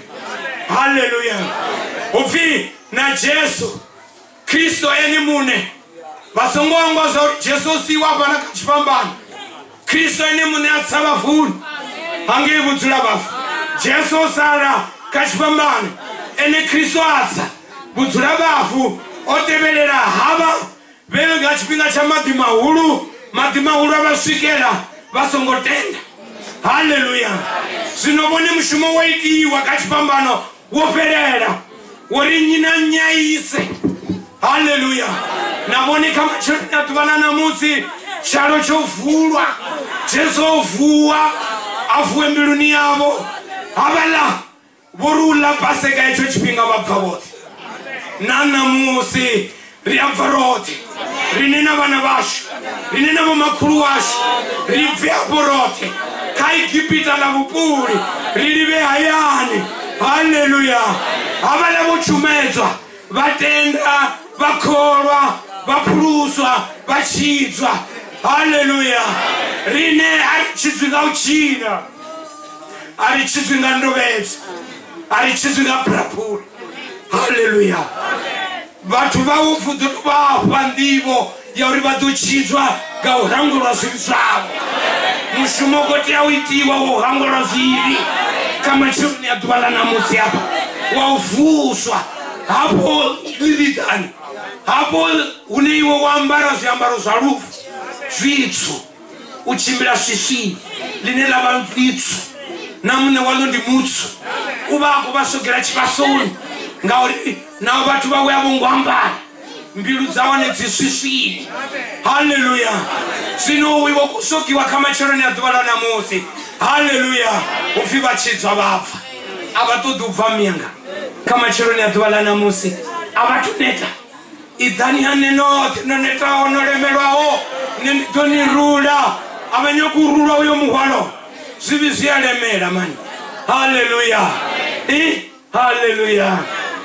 Haleluya. Ufi na Jesu Kristo eni mune vasongo wangoza uri Jesu siwa pana kachipambana Kristo eni mune atsava vuni hangi vudzula vafu Jesu sara kachipambana eni Kristo atsa vudzula vafu otevelela hava veve ngachipinga cha madhi mahulu avasvikela vasongotenda. Haleluya. Sinovone mushumo waitiwa kachipambano woperera uri nyina nyaise. Haleluya. Navone kama chirina tuvanana musi chalo chovulwa Jesu ovuwa afuwe mbiluni yavo avala vorula paseka icho chipinga vabva vote nana musi riabva rote rinena vana vasho rinena vamakuru vasho ribveapo rote kaikipita la vupuri rilive hayani. Haleluya. Avala vochumedzwa vatenda vakolwa vapuluswa vachidzwa. Haleluya. Rine arichidzwi nga uchina arichidzwi nga ndovedza arichidzwi nga brapuri. Haleluya. Vatu vaufudzu vafa ndivo yauri vatochidzwa nga uhangulwa zvivi zvavo mushumo koti yauitiwa wauhangulwa zvivi kama chiruni yatuvala namusi apa wauvhuswa hapo lividhani hapo uneiwe wambara zviambaro zvarufu zvitsvu uchimbira svisvini line lava litsvu namune walo ndi mutsu uvako vasogera chivasoni ngauri navo vatu vauya vongwambara mbilu dzavo nedzisvisvini. Haleluya. Zvino ivo kusokiwa kamachironi yaduvala namusi. Haleluya. Ufi vachidzwa vabva avatodubva mianga kamachironi yaduvala namusi avatoneta idhani yanenoti noneta onolemelwawo nenditonirula avanyokurula uyo muhwalo zvivi zviyalemera mani. Haleluya. Haleluya.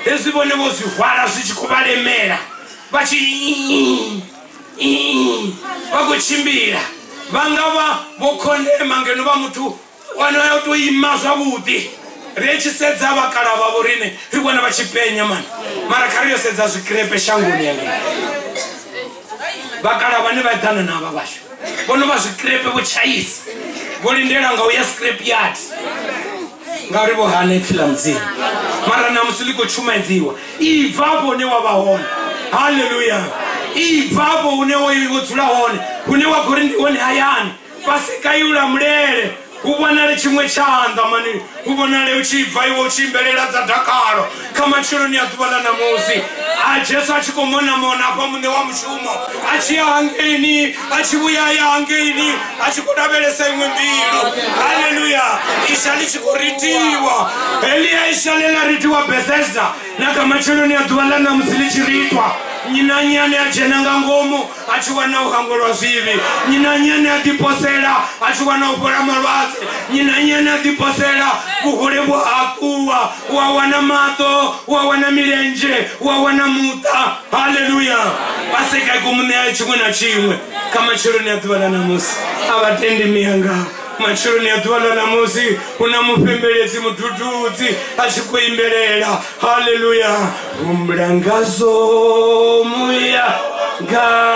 Ezivone vozvihwara zvichikuvalemera vachi vakuchimbira vangava vokondema ngenova mutu vanotoima zvavudi rechisedza vakara vavo rine rikwana vachipenya mani mara kari yosedza zvikrepe shangoni yange vakara vane vaitana nava vasho vonova zvikrepe vochaisa volindera ngauya scrap yard ngauri vohane pfila mudzini mara namusiliko chumaidziwa ibvapo newavahona. Haleluya. Ibvapo unewodzula hone unewagorindione hayani pasikayula mulele ubonale chimwe chanda mani ubonale uchibva iwe uchimbelela dzadakalo kama chiro ni atubala na musi Jesu achikomona mona pa mune wa mushumo achiyangeni achibuya yangeni achikodabelesa imwe mbilo haleluya ishali chikoritiwa Elia ishalela ritiwa Bethesda na kama chiro ni atubala na musili chiritwa nyina nyane ajenanga ngomu achiwana uhangolwa zivi nyina nyane atiposela achiwana upola malwazi nyina nyane atiposela kuholebwa akuwa wawana mato wawana milenje wawana muta haleluya paseka kumune chimwe na chimwe kama chiro ni atubala na musi abatendi miyanga machiro ni atwala na musi unamupembelezi mututudzi achikuimbelela haleluya umlangazo muya ga